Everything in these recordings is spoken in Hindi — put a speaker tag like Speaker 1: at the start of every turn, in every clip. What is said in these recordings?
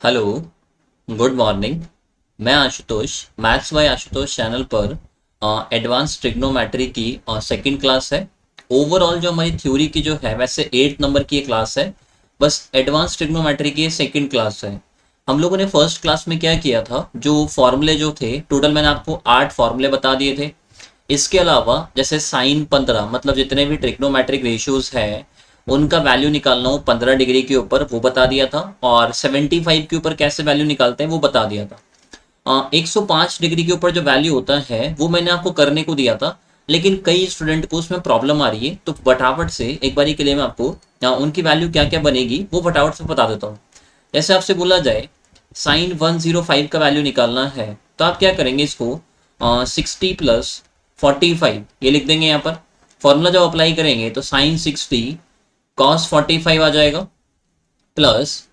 Speaker 1: हेलो। Good morning. मैं Ashutosh, maths by Ashutosh channel पर एडवांस ट्रिग्नोमेट्री की सेकंड क्लास है। ओवरऑल जो हमारी थ्योरी की जो है वैसे 8 नंबर की ये क्लास है। बस एडवांस ट्रिग्नोमेट्री की ये सेकंड क्लास है। हम लोगों ने फर्स्ट क्लास में क्या किया था, जो फॉर्मूले जो थे टोटल मैंने आपको 8 फॉर्मूले बता दिए थे। इसके अलावा जैसे साइन 15 मतलब जितने भी ट्रिग्नोमेट्रिक रेशियोज है उनका वैल्यू निकालना हो 15 डिग्री के ऊपर वो बता दिया था, और 75 के ऊपर कैसे वैल्यू निकालते हैं वो बता दिया था। 105 डिग्री के ऊपर जो वैल्यू होता है वो मैंने आपको करने को दिया था, लेकिन कई स्टूडेंट को उसमें प्रॉब्लम आ रही है, तो फटाफट से एक बारी के लिए मैं आपको उनकी वैल्यू क्या क्या बनेगी वो फटाफट से बता देता हूँ। जैसे आपसे बोला जाए साइन 105 का वैल्यू निकालना है, तो आप क्या करेंगे, इसको 60 + 45 ये लिख देंगे यहाँ पर। फॉर्मूला जब अप्लाई करेंगे तो साइन 60 कॉस 45 आ जाएगा, प्लस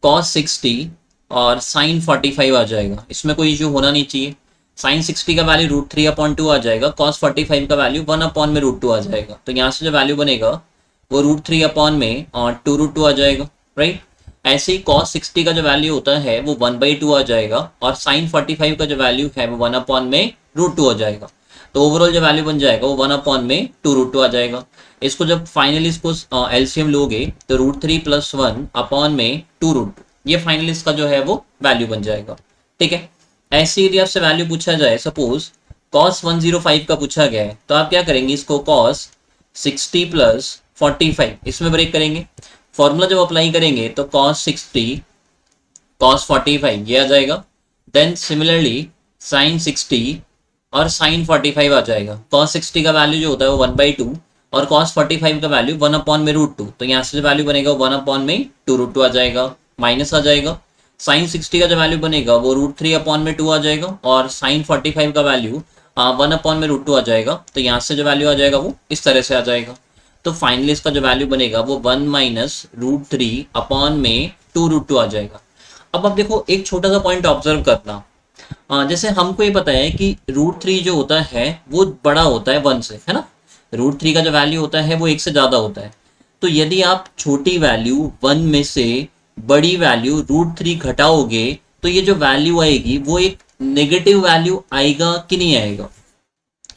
Speaker 1: कॉस 60 और साइन 45 आ जाएगा। इसमें कोई इशू होना नहीं चाहिए। साइन 60 का वैल्यू √3/2 आ जाएगा, कॉस 45 का वैल्यू 1/√2 आ जाएगा। तो यहाँ से जो वैल्यू बनेगा वो √3 और 2√2 आ जाएगा, राइट। ऐसे ही कॉस 60 का जो वैल्यू होता है वो 1/2 आ जाएगा, और साइन 45 का जो वैल्यू है वो 1/√2 आ जाएगा। तो ओवरऑल जो वैल्यू बन जाएगा वो 1/2 आ जाएगा। इसको जब फाइनली इसको एलसीएम लोगे तो √3 + 1/2 ये फाइनली इसका जो है वो वैल्यू बन जाएगा। ठीक है। ऐसे यदि आपसे वैल्यू पूछा जाए, सपोज कॉस 105 का पूछा गया है, तो आप क्या करेंगे, इसको कॉस 60 + 45 इसमें ब्रेक करेंगे। फॉर्मूला जब अप्लाई करेंगे तो कॉस 60 कॉस 45 ये आ जाएगा। देन सिमिलरली साइन 60 और साइन 45 आ जाएगा। कॉस 60 का वैल्यू जो होता है वो 1/2, और कॉस 45 का वैल्यू 1/√2। तो यहाँ से जो वैल्यू बनेगा वो 1/2√2 आ जाएगा, माइनस आ जाएगा। साइन 60 का जो वैल्यू बनेगा वो √3/2 आ जाएगा, और साइन 45 का वैल्यू 1/√2 आ जाएगा। तो यहाँ से जो वैल्यू आ जाएगा वो इस तरह से आ जाएगा। तो फाइनली इसका जो वैल्यू बनेगा वो 1 - √3/2√2 आ जाएगा। अब आप देखो, एक छोटा सा पॉइंट ऑब्जर्व करना। जैसे हमको ये पता है कि √3 जो होता है वो बड़ा होता है 1 से, है ना। √3 का जो वैल्यू होता है वो 1 से ज़्यादा होता है। तो यदि आप छोटी वैल्यू 1 में से बड़ी वैल्यू √3 घटाओगे तो ये जो वैल्यू आएगी वो एक नेगेटिव वैल्यू आएगा कि नहीं आएगा,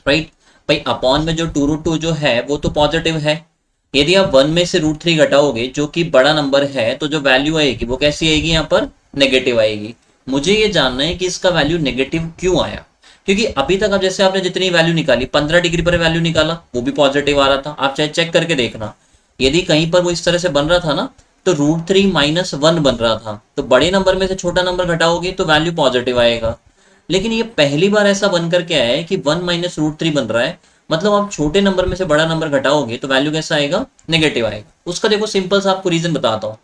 Speaker 1: राइट। भाई अपॉन में जो 2√2 जो है वो तो पॉजिटिव है। यदि आप 1 में से √3 घटाओगे जो कि बड़ा नंबर है, तो जो वैल्यू आएगी वो कैसी आएगी, यहाँ पर नेगेटिव आएगी। मुझे ये जानना है कि इसका वैल्यू नेगेटिव क्यों आया। क्योंकि अभी तक आप जैसे आपने जितनी वैल्यू निकाली, 15 डिग्री पर वैल्यू निकाला वो भी पॉजिटिव आ रहा था। आप चाहे चेक करके देखना, यदि कहीं पर वो इस तरह से बन रहा था ना, तो √3 - 1 बन रहा था। तो बड़े नंबर में से छोटा नंबर घटाओगे तो वैल्यू पॉजिटिव आएगा। लेकिन ये पहली बार ऐसा बन करके आया है कि 1 - √3 बन रहा है। मतलब आप छोटे नंबर में से बड़ा नंबर घटाओगे तो वैल्यू कैसा आएगा, नेगेटिव आएगा। उसका देखो सिंपल सा आपको रीजन बताता हूँ।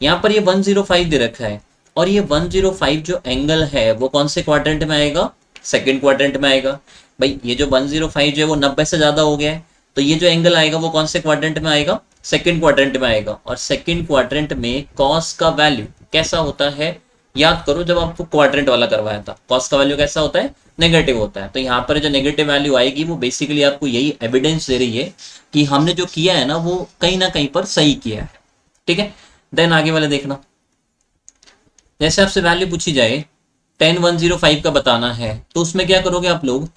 Speaker 1: यहाँ पर ये 105 दे रखा है, और ये 105 जो एंगल है वो कौन से क्वाड्रेंट में आएगा, सेकंड क्वाड्रेंट में आएगा। भाई ये जो 105 जो है वो 90 से ज्यादा हो गया है, तो ये जो एंगल आएगा वो कौन से क्वाड्रेंट में आएगा, सेकंड क्वाड्रेंट में आएगा। और सेकंड क्वाड्रेंट में कॉस का वैल्यू कैसा होता है, याद करो जब आपको क्वाड्रेंट वाला करवाया था, कॉस का वैल्यू कैसा होता है, नेगेटिव होता है। तो यहाँ पर जो नेगेटिव वैल्यू आएगी वो बेसिकली आपको यही एविडेंस दे रही है कि हमने जो किया है ना कहीं पर सही किया है। ठीक है। देन आगे वाले देखना। जैसे आपसे वैल्यू पूछी जाए 10 105 का बताना है, तो उसमें क्या करोगे आप लोग,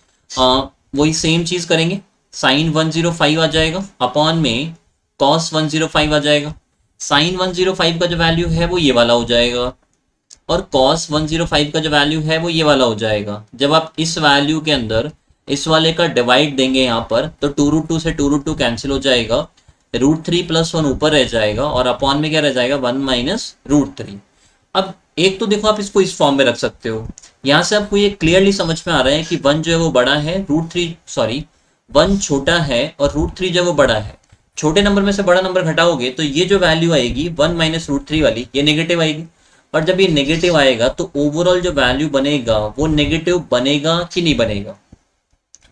Speaker 1: वही सेम चीज करेंगे। साइन 105 आ जाएगा, अपॉन में कॉस 105 आ जाएगा। साइन 105 का जो वैल्यू है वो ये वाला हो जाएगा, और cos 105 का जो वैल्यू है वो ये वाला हो जाएगा। जब आप इस वैल्यू के अंदर इस वाले का डिवाइड देंगे यहाँ पर, तो 2√2 से 2√2 कैंसिल हो जाएगा, √3 + 1 ऊपर रह जाएगा, और अपॉन में क्या रह जाएगा, 1 - √3। अब एक तो देखो आप इसको इस फॉर्म में रख सकते हो। यहाँ से आपको ये क्लियरली समझ में आ रहा है कि 1 जो है वो बड़ा है, √3 सॉरी 1 छोटा है और √3 जो है वो बड़ा है। छोटे नंबर में से बड़ा नंबर घटाओगे तो ये जो वैल्यू आएगी 1 - √3 वाली, ये नेगेटिव आएगी। और जब ये नेगेटिव आएगा तो ओवरऑल जो वैल्यू बनेगा वो नेगेटिव बनेगा कि नहीं बनेगा,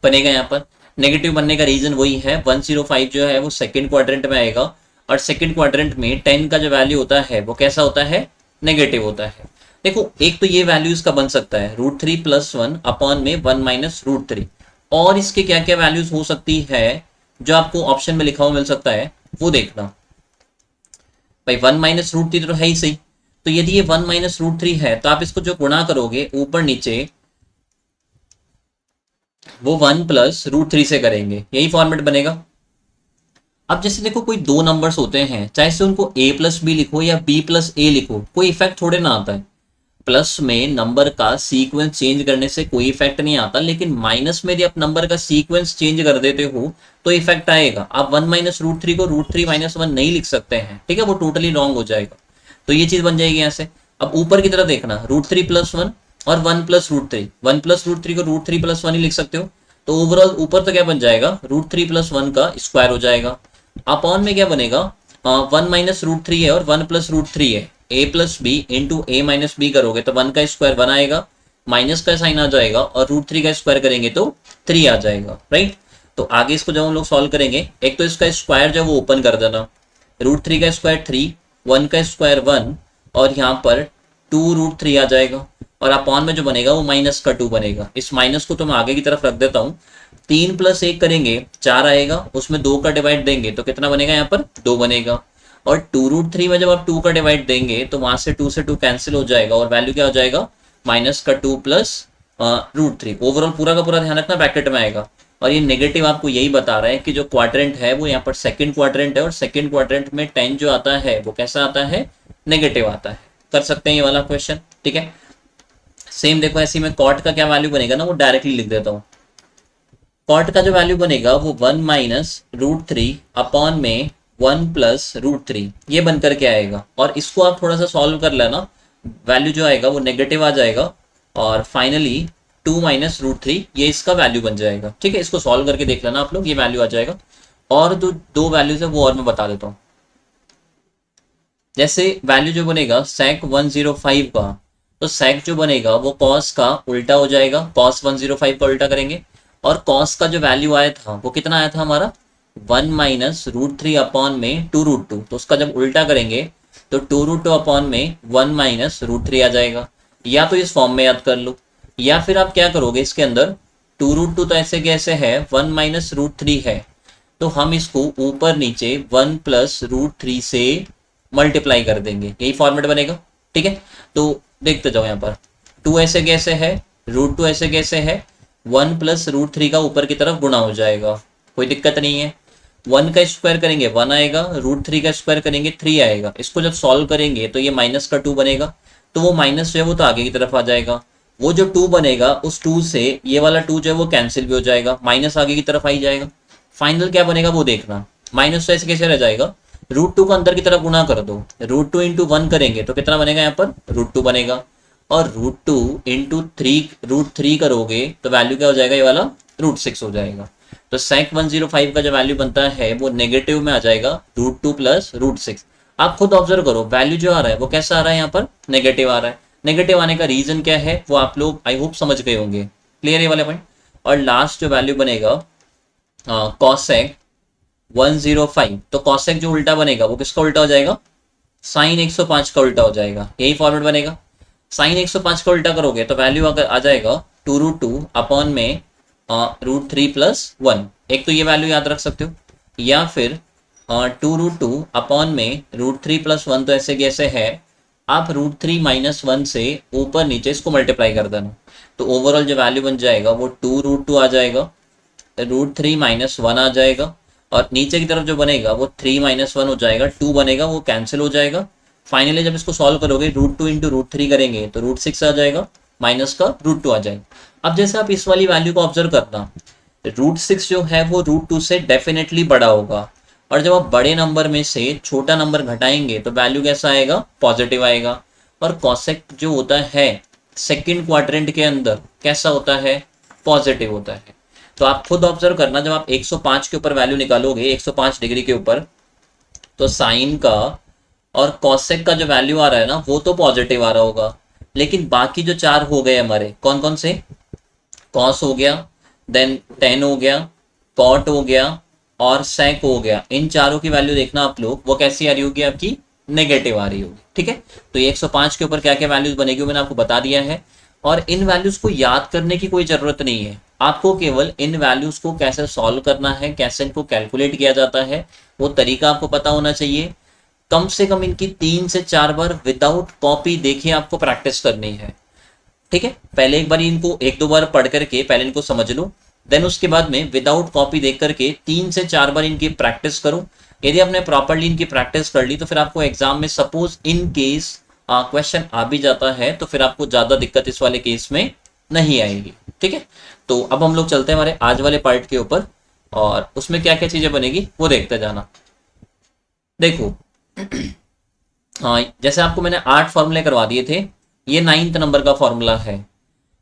Speaker 1: बनेगा। यहाँ पर नेगेटिव बनने का रीजन वही है, 105 जो है वो सेकंड क्वाड्रेंट में आएगा, और सेकंड क्वाड्रेंट में 10 का जो वैल्यू होता है वो कैसा होता है, नेगेटिव होता है। देखो एक तो ये वैल्यू इसका बन सकता है √3 + 1 अपॉन में 1 - √3। और इसके क्या क्या वैल्यूज हो सकती है जो आपको ऑप्शन में लिखा हुआ मिल सकता है वो देखना। भाई 1 - √3 तो है ही सही, तो यदि ये 1 माइनस रूट थ्री है तो आप इसको जो गुणा करोगे ऊपर नीचे वो 1 प्लस रूट थ्री से करेंगे, यही फॉर्मेट बनेगा। अब जैसे देखो कोई दो नंबर्स होते हैं, चाहे से उनको a प्लस बी लिखो या b प्लस ए लिखो, कोई इफेक्ट थोड़े ना आता है। प्लस में नंबर का सीक्वेंस चेंज करने से कोई इफेक्ट नहीं आता, लेकिन माइनस में यदि आप नंबर का सीक्वेंस चेंज कर देते हो तो इफेक्ट आएगा। आप 1 माइनस रूट थ्री को रूट थ्री माइनस वन नहीं लिख सकते हैं, ठीक है, वो टोटली रॉन्ग हो जाएगा। तो ये चीज बन जाएगी यहाँ से। अब ऊपर की तरफ देखना, रूट थ्री प्लस वन और 1 plus root three, 1 plus root three को रूट थ्री प्लस वन ही लिख सकते हो। तो ओवरऑल ऊपर तो क्या बन जाएगा, रूट थ्री प्लस वन का स्क्वायर हो जाएगा। अपॉन में क्या बनेगा, 1 माइनस रूट थ्री है और 1 प्लस रूट थ्री है, a plus B into A minus B करोगे तो 1 का स्क्वायर 1 आएगा, माइनस का साइन आ जाएगा और रूट थ्री का स्क्वायर करेंगे तो 3 आ जाएगा, राइट। तो आगे इसको जब हम लोग सॉल्व करेंगे, एक तो इसका स्क्वायर जो वो ओपन कर देना, रूट थ्री का स्क्वायर 3, 1 का स्क्वायर 1 और यहाँ पर 2 रूट थ्री आ जाएगा। और अपॉन में जो बनेगा वो माइनस का 2 बनेगा। इस माइनस को तो मैं आगे की तरफ रख देता हूँ। 3 प्लस 1 करेंगे 4 आएगा, उसमें 2 का डिवाइड देंगे तो कितना बनेगा, यहाँ पर 2 बनेगा। और 2 रूट थ्री में जब आप 2 का डिवाइड देंगे तो वहां से 2 से 2 कैंसिल हो जाएगा और वैल्यू क्या हो जाएगा, माइनस का 2 प्लस रूट थ्री। ओवरऑल पूरा का पूरा ध्यान रखना ब्रैकेट में आएगा। और ये नेगेटिव आपको यही बता रहा है कि जो क्वाड्रेंट है वो यहाँ पर सेकंड क्वाड्रेंट है, और सेकंड क्वाड्रेंट में 10 जो आता है वो कैसा आता है, नेगेटिव आता है। कर सकते हैं ये वाला क्वेश्चन, ठीक है। सेम देखो, ऐसे में कॉट का क्या वैल्यू बनेगा ना, वो डायरेक्टली लिख देता हूँ। कॉट का जो वैल्यू बनेगा वो 1 माइनस रूट थ्री अपॉन में 1 प्लस रूट थ्री, ये बन करके आएगा। और इसको आप थोड़ा सा सॉल्व कर लेना, वैल्यू जो आएगा वो नेगेटिव आ जाएगा और फाइनली 2 माइनस रूट थ्री, ये इसका वैल्यू बन जाएगा, ठीक है। इसको सॉल्व करके देख लेना आप लोग, ये वैल्यू आ जाएगा। और जो दो वैल्यूज है वो और मैं बता देता हूँ। जैसे वैल्यू जो बनेगा sec 105 का, तो sec जो बनेगा वो cos का उल्टा हो जाएगा, cos 105 का उल्टा करेंगे। और cos का जो वैल्यू आया था वो कितना आया था हमारा, 1 माइनस रूट थ्री अपॉन में 2 रूट टू, तो उसका जब उल्टा करेंगे तो 2 रूट टू अपॉन में 1 माइनस रूट थ्री आ जाएगा। या तो इस फॉर्म में याद कर लो, या फिर आप क्या करोगे, इसके अंदर 2 रूट टू तो ऐसे कैसे है, 1 माइनस रूट थ्री है, तो हम इसको ऊपर नीचे 1 प्लस रूट थ्री से मल्टीप्लाई कर देंगे, यही फॉर्मेट बनेगा, ठीक है। तो देखते जाओ, यहाँ पर 2 ऐसे कैसे है, रूट टू ऐसे कैसे है, 1 प्लस रूट थ्री का ऊपर की तरफ गुणा हो जाएगा, कोई दिक्कत नहीं है। 1 का स्क्वायर करेंगे 1 आएगा, रूट थ्री का स्क्वायर करेंगे 3 आएगा। इसको जब सॉल्व करेंगे तो ये माइनस का 2 बनेगा, तो वो माइनस जो है वो तो आगे की तरफ आ जाएगा। वो जो 2 बनेगा उस 2 से ये वाला 2 जो है वो कैंसिल भी हो जाएगा, माइनस आगे की तरफ आ ही जाएगा। फाइनल क्या बनेगा वो देखना, माइनस तो ऐसे कैसे रह जाएगा, रूट टू को अंदर की तरफ गुणा कर दो, रूट टू इंटू वन करेंगे तो कितना बनेगा, यहाँ पर रूट टू बनेगा। और root two into three, root three करोगे तो वैल्यू क्या हो जाएगा, ये वाला रूट सिक्स हो जाएगा। तो sec 105 का जो वैल्यू बनता है वो नेगेटिव में आ जाएगा, root two plus root six. आप खुद ऑब्जर्व करो, वैल्यू जो आ रहा है वो कैसा आ रहा है, यहाँ पर नेगेटिव आ रहा है। नेगेटिव आने का रीजन क्या है वो आप लोग आई होप समझ गए होंगे, क्लियर ये वाले पॉइंट। और लास्ट जो वैल्यू बनेगा cosec 105, तो cosec जो उल्टा बनेगा वो किसका उल्टा हो जाएगा, साइन 105 का उल्टा हो जाएगा, यही फॉर्मेट बनेगा। साइन 105 का उल्टा करोगे तो वैल्यू अगर आ जाएगा 2 रूट टू अपॉन में रूट थ्री प्लस वन, एक तो ये वैल्यू याद रख सकते हो। या फिर 2 रूट टू अपॉन में रूट थ्री प्लस वन, तो ऐसे कैसे है, आप रूट थ्री माइनस वन से ऊपर नीचे इसको मल्टीप्लाई कर देना, तो ओवरऑल जो वैल्यू बन जाएगा वो 2 रूट टू आ जाएगा, रूट थ्री माइनस वन आ जाएगा, और नीचे की तरफ जो बनेगा वो 3 माइनस वन हो जाएगा, 2 बनेगा वो कैंसिल हो जाएगा। फाइनली जब इसको सॉल्व करोगे root two into root three करेंगे तो रूट सिक्स आ जाएगा, माइनस का रूट टू आ जाएगा। अब जैसे आप इस वाली वैल्यू को ऑब्जर्व करना, रूट सिक्स जो है वो रूट टू से डेफिनेटली बड़ा होगा, और जब आप बड़े नंबर में से छोटा नंबर घटाएंगे तो वैल्यू कैसा आएगा, पॉजिटिव आएगा। और कॉसेक जो होता है सेकंड क्वाड्रेंट के अंदर कैसा होता है, पॉजिटिव होता है। तो आप खुद ऑब्जर्व करना, जब आप 105 के ऊपर वैल्यू निकालोगे 105 डिग्री के ऊपर, तो साइन का और कॉसेक का जो वैल्यू आ रहा है ना वो तो पॉजिटिव आ रहा होगा, लेकिन बाकी जो चार हो गए हमारे कौन कौन से, कॉस हो गया, देन टेन हो गया, कॉट हो गया और सेक हो गया, इन चारों की वैल्यू देखना आप लोग, वो कैसी आ रही होगी, आपकी नेगेटिव आ रही होगी, ठीक है। तो ये 105 के ऊपर क्या क्या वैल्यूज बनेगी मैंने आपको बता दिया है, और इन वैल्यूज को याद करने की कोई जरूरत नहीं है, आपको केवल इन वैल्यूज को कैसे सॉल्व करना है, कैसे इनको कैलकुलेट किया जाता है वो तरीका आपको पता होना चाहिए। कम से कम इनकी 3 से 4 बार विदाउट कॉपी देखिए आपको प्रैक्टिस करनी है। ठीक है, पहले एक बार इनको 1-2 बार पढ़ करके पहले इनको समझ लो, देन उसके बाद में विदाउट कॉपी देख करके 3 से 4 बार इनकी प्रैक्टिस करो। यदि आपने प्रॉपरली इनकी प्रैक्टिस कर ली तो फिर आपको एग्जाम में सपोज इन केस क्वेश्चन आ भी जाता है तो फिर आपको ज्यादा दिक्कत इस वाले केस में नहीं आएगी। ठीक है, तो अब हम लोग चलते हैं हमारे आज वाले पार्ट के ऊपर, और उसमें क्या क्या चीजें बनेगी वो देखते जाना। देखो हाँ, जैसे आपको मैंने 8 फॉर्मूले करवा दिए थे, ये 9th नंबर का फॉर्मूला है।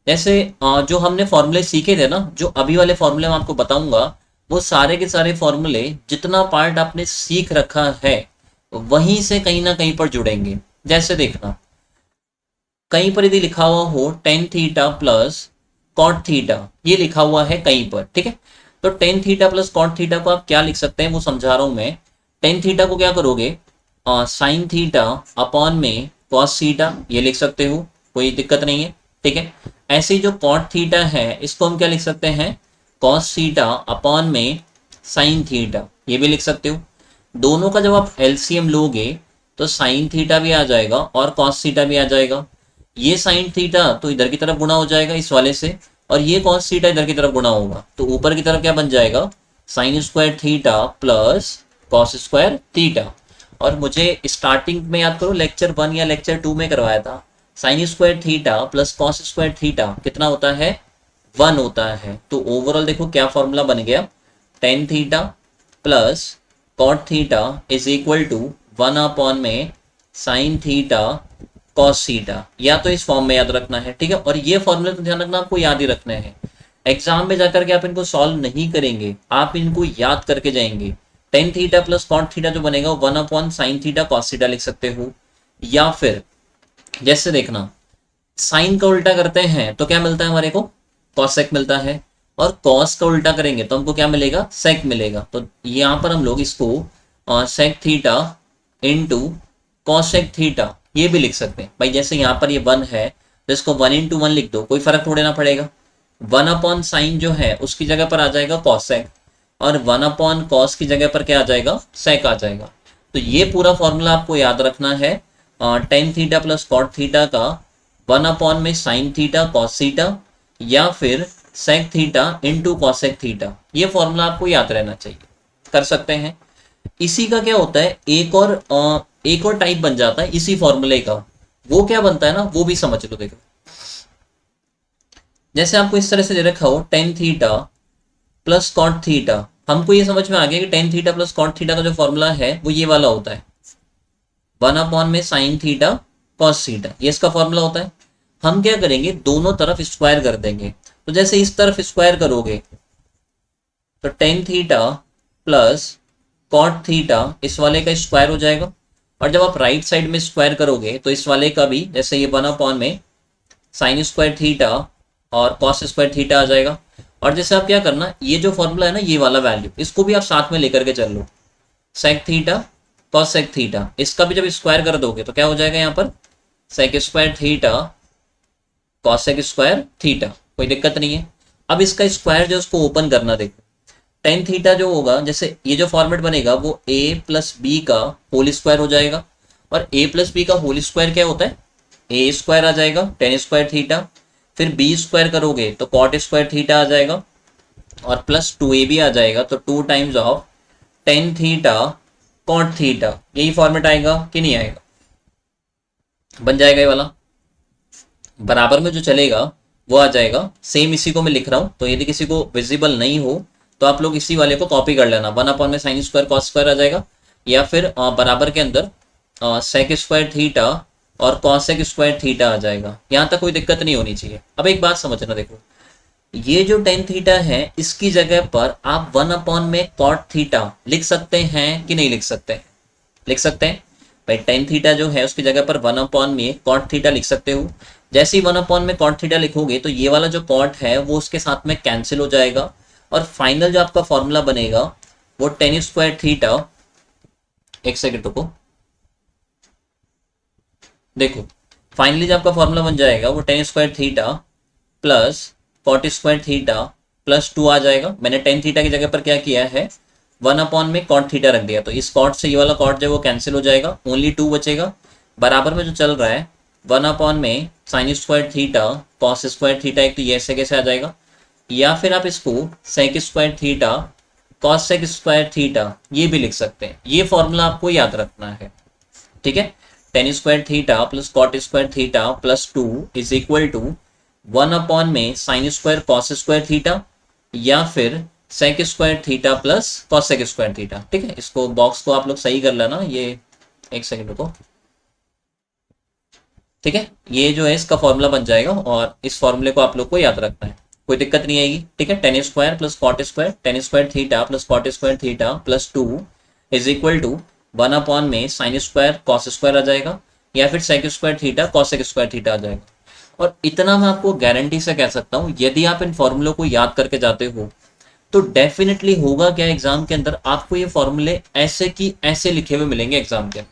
Speaker 1: जैसे जो हमने फॉर्मूले सीखे थे ना, जो अभी वाले फॉर्मूले मैं आपको बताऊंगा, वो सारे के सारे फॉर्मूले जितना पार्ट आपने सीख रखा है वहीं से कहीं ना कहीं पर जुड़ेंगे। जैसे देखना, कहीं पर यदि लिखा हुआ हो tan theta plus cot theta, ये लिखा हुआ है कहीं पर, ठीक है, तो tan theta plus cot theta को आप क्या लिख सकते हैं वो समझा रहा हूं मैं। टेन थीटा को क्या करोगे, साइन थीटा अपॉन में कॉस थीटा, ये लिख सकते हो, कोई दिक्कत नहीं है। ठीक है, ऐसे ही जो कॉट थीटा है इसको हम क्या लिख सकते हैं, कॉस थीटा अपॉन में साइन थीटा, ये भी लिख सकते हो। दोनों का जब आप एलसीएम लोगे तो साइन थीटा भी आ जाएगा और कॉस थीटा भी आ जाएगा। ये साइन थीटा तो इधर की तरफ गुणा हो जाएगा इस वाले से, और ये कॉस थीटा इधर की तरफ गुणा होगा, तो ऊपर की तरफ क्या बन जाएगा, sign square theta plus cos square theta. और मुझे स्टार्टिंग में याद करो लेक्चर 1 या लेक्चर 2 में करवाया था, sign square theta plus cos square theta कितना होता है, 1 होता है। तो ओवरऑल देखो क्या फॉर्मूला बन गया, tan theta plus cot theta is equal to 1 upon में साइन थीटा कॉस थीटा, या तो इस फॉर्म में याद रखना है। ठीक है, और ये फॉर्मूले तो ध्यान रखना आपको याद ही रखने हैं, एग्जाम में जाकर के आप इनको सॉल्व नहीं करेंगे, आप इनको याद करके जाएंगे। Tan theta plus cot theta जो बनेगा 1 upon sine theta cos theta लिख सकते हो, या फिर जैसे देखना, साइन का उल्टा करते हैं तो क्या मिलता है हमारे को, कॉसेक मिलता है, और कॉस का उल्टा करेंगे तो हमको क्या मिलेगा, सेक मिलेगा। तो यहाँ पर हम लोग इसको sec theta into cosec theta ये भी लिख सकते हैं भाई। जैसे यहाँ पर ये 1 है तो इसको 1 इंटू 1 लिख दो, कोई फर्क थोड़े ना पड़ेगा। 1 अपॉन साइन जो है उसकी जगह पर आ जाएगा कॉसेक, और 1 अपॉन कॉस की जगह पर क्या आ जाएगा, सेक आ जाएगा। तो ये पूरा फॉर्मूला आपको याद रखना है, tan theta plus cot theta का 1 अपॉन में साइन थीटा कॉस थीटा, या फिर sec theta into cosec theta, ये फॉर्मूला आपको याद रहना चाहिए, कर सकते हैं। इसी का क्या होता है, एक और टाइप बन जाता है इसी फॉर्मूले का, वो क्या बनता है ना वो भी समझ लो। देखो जैसे आपको इस तरह से दे रखा हो tan theta plus cot theta, हमको ये समझ में आ गया कि tan theta plus cot theta का जो फॉर्मूला है वो ये वाला होता है, 1 अपॉन में साइन थीटा कॉस थीटा, ये इसका फॉर्मूला होता है। हम क्या करेंगे, दोनों तरफ स्क्वायर कर देंगे। तो जैसे इस तरफ स्क्वायर करोगे तो tan theta plus cot theta इस वाले का स्क्वायर हो जाएगा, और जब आप राइट साइड में स्क्वायर करोगे तो इस वाले का भी, जैसे ये 1 अपॉन में साइन स्क्वायर थीटा और कॉस स्क्वायर थीटा आ जाएगा। और जैसे आप क्या करना, ये जो फॉर्मूला है ना ये वाला वैल्यू, इसको भी आप साथ में लेकर के चल लो, सेक थीटा कॉस सेक थीटा, इसका भी जब स्क्वायर कर दोगे तो क्या हो जाएगा, यहाँ पर सेक स्क्वायर थीटा कॉस सेक स्क्वायर थीटा, कोई दिक्कत नहीं है। अब इसका स्क्वायर जो उसको ओपन करना, देखो टेन थीटा जो होगा, जैसे ये जो फॉर्मेट बनेगा वो a प्लस बी का होल स्क्वायर हो जाएगा, और a प्लस बी का होल स्क्वायर क्या होता है, a स्क्वायर आ जाएगा टेन स्क्वायर थीटा, फिर b स्क्वायर करोगे तो कॉट स्क्वायर थीटा आ जाएगा, और प्लस 2a भी आ जाएगा, तो 2 times of tan theta cot theta, यही फॉर्मेट आएगा कि नहीं आएगा, बन जाएगा ये वाला। बराबर में जो चलेगा वो आ जाएगा, सेम इसी को मैं लिख रहा हूं, तो यदि किसी को विजिबल नहीं हो तो आप लोग इसी वाले को कॉपी कर लेना, 1 अपॉन में साइन स्क्वायर कॉस स्क्वायर आ जाएगा, या फिर बराबर के अंदर सेक स्क्वायर थीटा और कॉसेक स्क्वायर थीटा आ जाएगा। यहाँ तक कोई दिक्कत नहीं होनी चाहिए। अब एक बात समझना, देखो ये जो टेन थीटा है इसकी जगह पर आप 1 अपॉन में कॉट थीटा लिख सकते हैं कि नहीं लिख सकते हैं, लिख सकते हैं भाई। टेन थीटा जो है उसकी जगह पर 1 अपॉन में कॉट थीटा लिख सकते हो। जैसे ही 1 अपॉन में कॉट थीटा लिखोगे तो ये वाला जो कॉट है वो उसके साथ में कैंसिल हो जाएगा, और फाइनल जो आपका फॉर्मूला बनेगा वो टेन स्क्वायर थीटा, एक सेकंड रुको, देखो फाइनली जो आपका फॉर्मूला बन जाएगा वो tan square theta plus cot square theta plus 2 आ जाएगा। मैंने टेन थीटा की जगह पर क्या किया है, वन अपॉन में कॉट थीटा रख दिया, तो इस कॉट से ये वाला कॉट जो है वो कैंसिल हो जाएगा, ओनली 2 बचेगा। बराबर में जो चल रहा है वन अपॉन में sine square theta cos square theta, एक तो ये ऐसे कैसे आ जाएगा, या फिर आप इसको सेक स्क्वायर थीटा कॉस सेक स्क्वायर थीटा ये भी लिख सकते हैं। ये फॉर्मूला आपको याद रखना है, ठीक है। Tan square theta plus cot square theta plus 2 is equal to one upon में sine square cos square theta, या फिर sec square theta plus cos सेक स्क्वायर थीटा, ठीक है। इसको बॉक्स को आप लोग सही कर लेना, ये एक सेकंड रुको, ठीक है। ये जो है इसका फॉर्मूला बन जाएगा और इस फॉर्मूले को आप लोग को याद रखना है, कोई दिक्कत नहीं आएगी, ठीक है। Tan square plus cot square, tan square theta plus cot square theta plus 2 is equal to one upon में साइन स्क्वायर कॉस स्क्वायर आ जाएगा, या फिर सेक स्क्वायर थीटा कॉस सेक स्क्वायर थीटा आ जाएगा। और इतना मैं आपको गारंटी से कह सकता हूँ, यदि आप इन फॉर्मूलों को याद करके जाते हो तो डेफिनेटली होगा क्या, एग्जाम के अंदर आपको ये फॉर्मूले ऐसे की ऐसे लिखे हुए मिलेंगे एग्जाम के,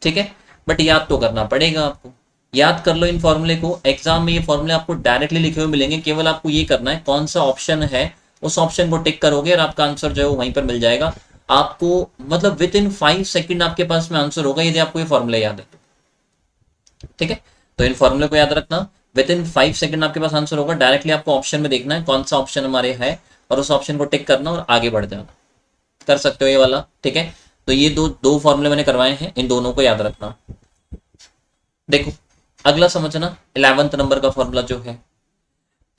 Speaker 1: ठीक है। बट याद तो करना पड़ेगा आपको, याद कर लो इन फॉर्मूले को, एग्जाम में ये फॉर्मूले आपको डायरेक्टली लिखे हुए मिलेंगे, केवल आपको ये करना है कौन सा ऑप्शन है उस ऑप्शन को टिक करोगे और आपका आंसर जो है वो वहीं पर मिल जाएगा आपको। मतलब विद इन 5 सेकंड आपके पास में आंसर होगा यदि आपको ये फॉर्मूला याद है, ठीक है। तो इन फॉर्मूले को याद रखना, विद इन 5 सेकंड आपके पास आंसर होगा, डायरेक्टली आपको ऑप्शन में देखना है कौन सा ऑप्शन हमारे है और उस ऑप्शन को टिक करना और आगे बढ़ जाना, कर सकते हो ये वाला, ठीक है। तो ये दो दो फॉर्मूले मैंने करवाए हैं, इन दोनों को याद रखना। देखो अगला समझना 11th नंबर का फॉर्मूला जो है,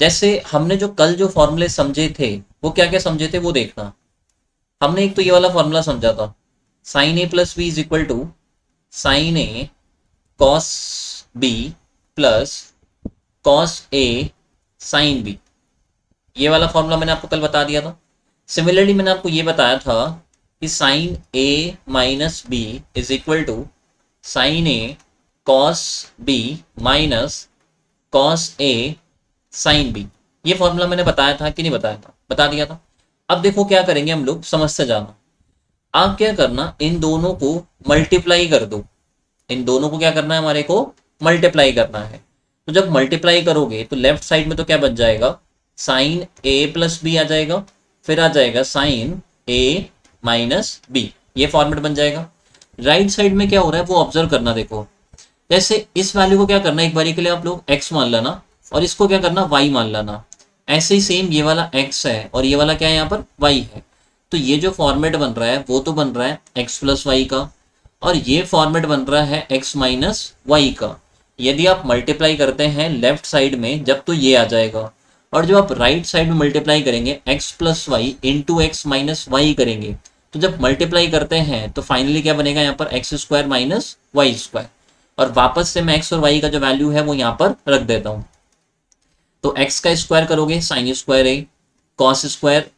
Speaker 1: जैसे हमने जो कल जो फॉर्मूले समझे थे वो क्या क्या समझे थे वो देखना। हमने एक तो ये वाला फॉर्मूला समझा था, sine A plus B is equal to sine A cos B plus cos A sine B, ये वाला फॉर्मूला मैंने आपको कल बता दिया था। सिमिलरली मैंने आपको ये बताया था कि sine A minus B is equal to sine A cos B minus cos A sine B, ये फॉर्मूला मैंने बताया था कि नहीं बताया था, बता दिया था। अब देखो क्या करेंगे हम लोग, समझ से जाना। आप क्या करना, इन दोनों को मल्टीप्लाई कर दो, इन दोनों को क्या करना है, हमारे को मल्टीप्लाई करना है। तो जब मल्टीप्लाई करोगे तो लेफ्ट साइड में तो क्या बच जाएगा, साइन ए प्लस बी आ जाएगा, फिर आ जाएगा साइन ए माइनस बी, ये फॉर्मेट बन जाएगा। राइट साइड में क्या हो रहा है वो ऑब्जर्व करना। देखो जैसे इस वैल्यू को क्या करना, एक बारी के लिए आप लोग x मान लेना और इसको क्या करना y मान लेना। ऐसे ही सेम ये वाला x है और ये वाला क्या है यहाँ पर y है, तो ये जो फॉर्मेट बन रहा है वो तो बन रहा है x प्लस वाई का, और ये फॉर्मेट बन रहा है x माइनस वाई का। यदि आप मल्टीप्लाई करते हैं लेफ्ट साइड में जब तो ये आ जाएगा, और जब आप राइट साइड में मल्टीप्लाई करेंगे x plus y into x minus y करेंगे, तो जब मल्टीप्लाई करते हैं तो फाइनली क्या बनेगा यहाँ पर x square minus y square, और वापस से मैं x और y का जो वैल्यू है वो यहाँ पर रख देता हूँ। तो x का स्क्वायर करोगे sign square A, cos square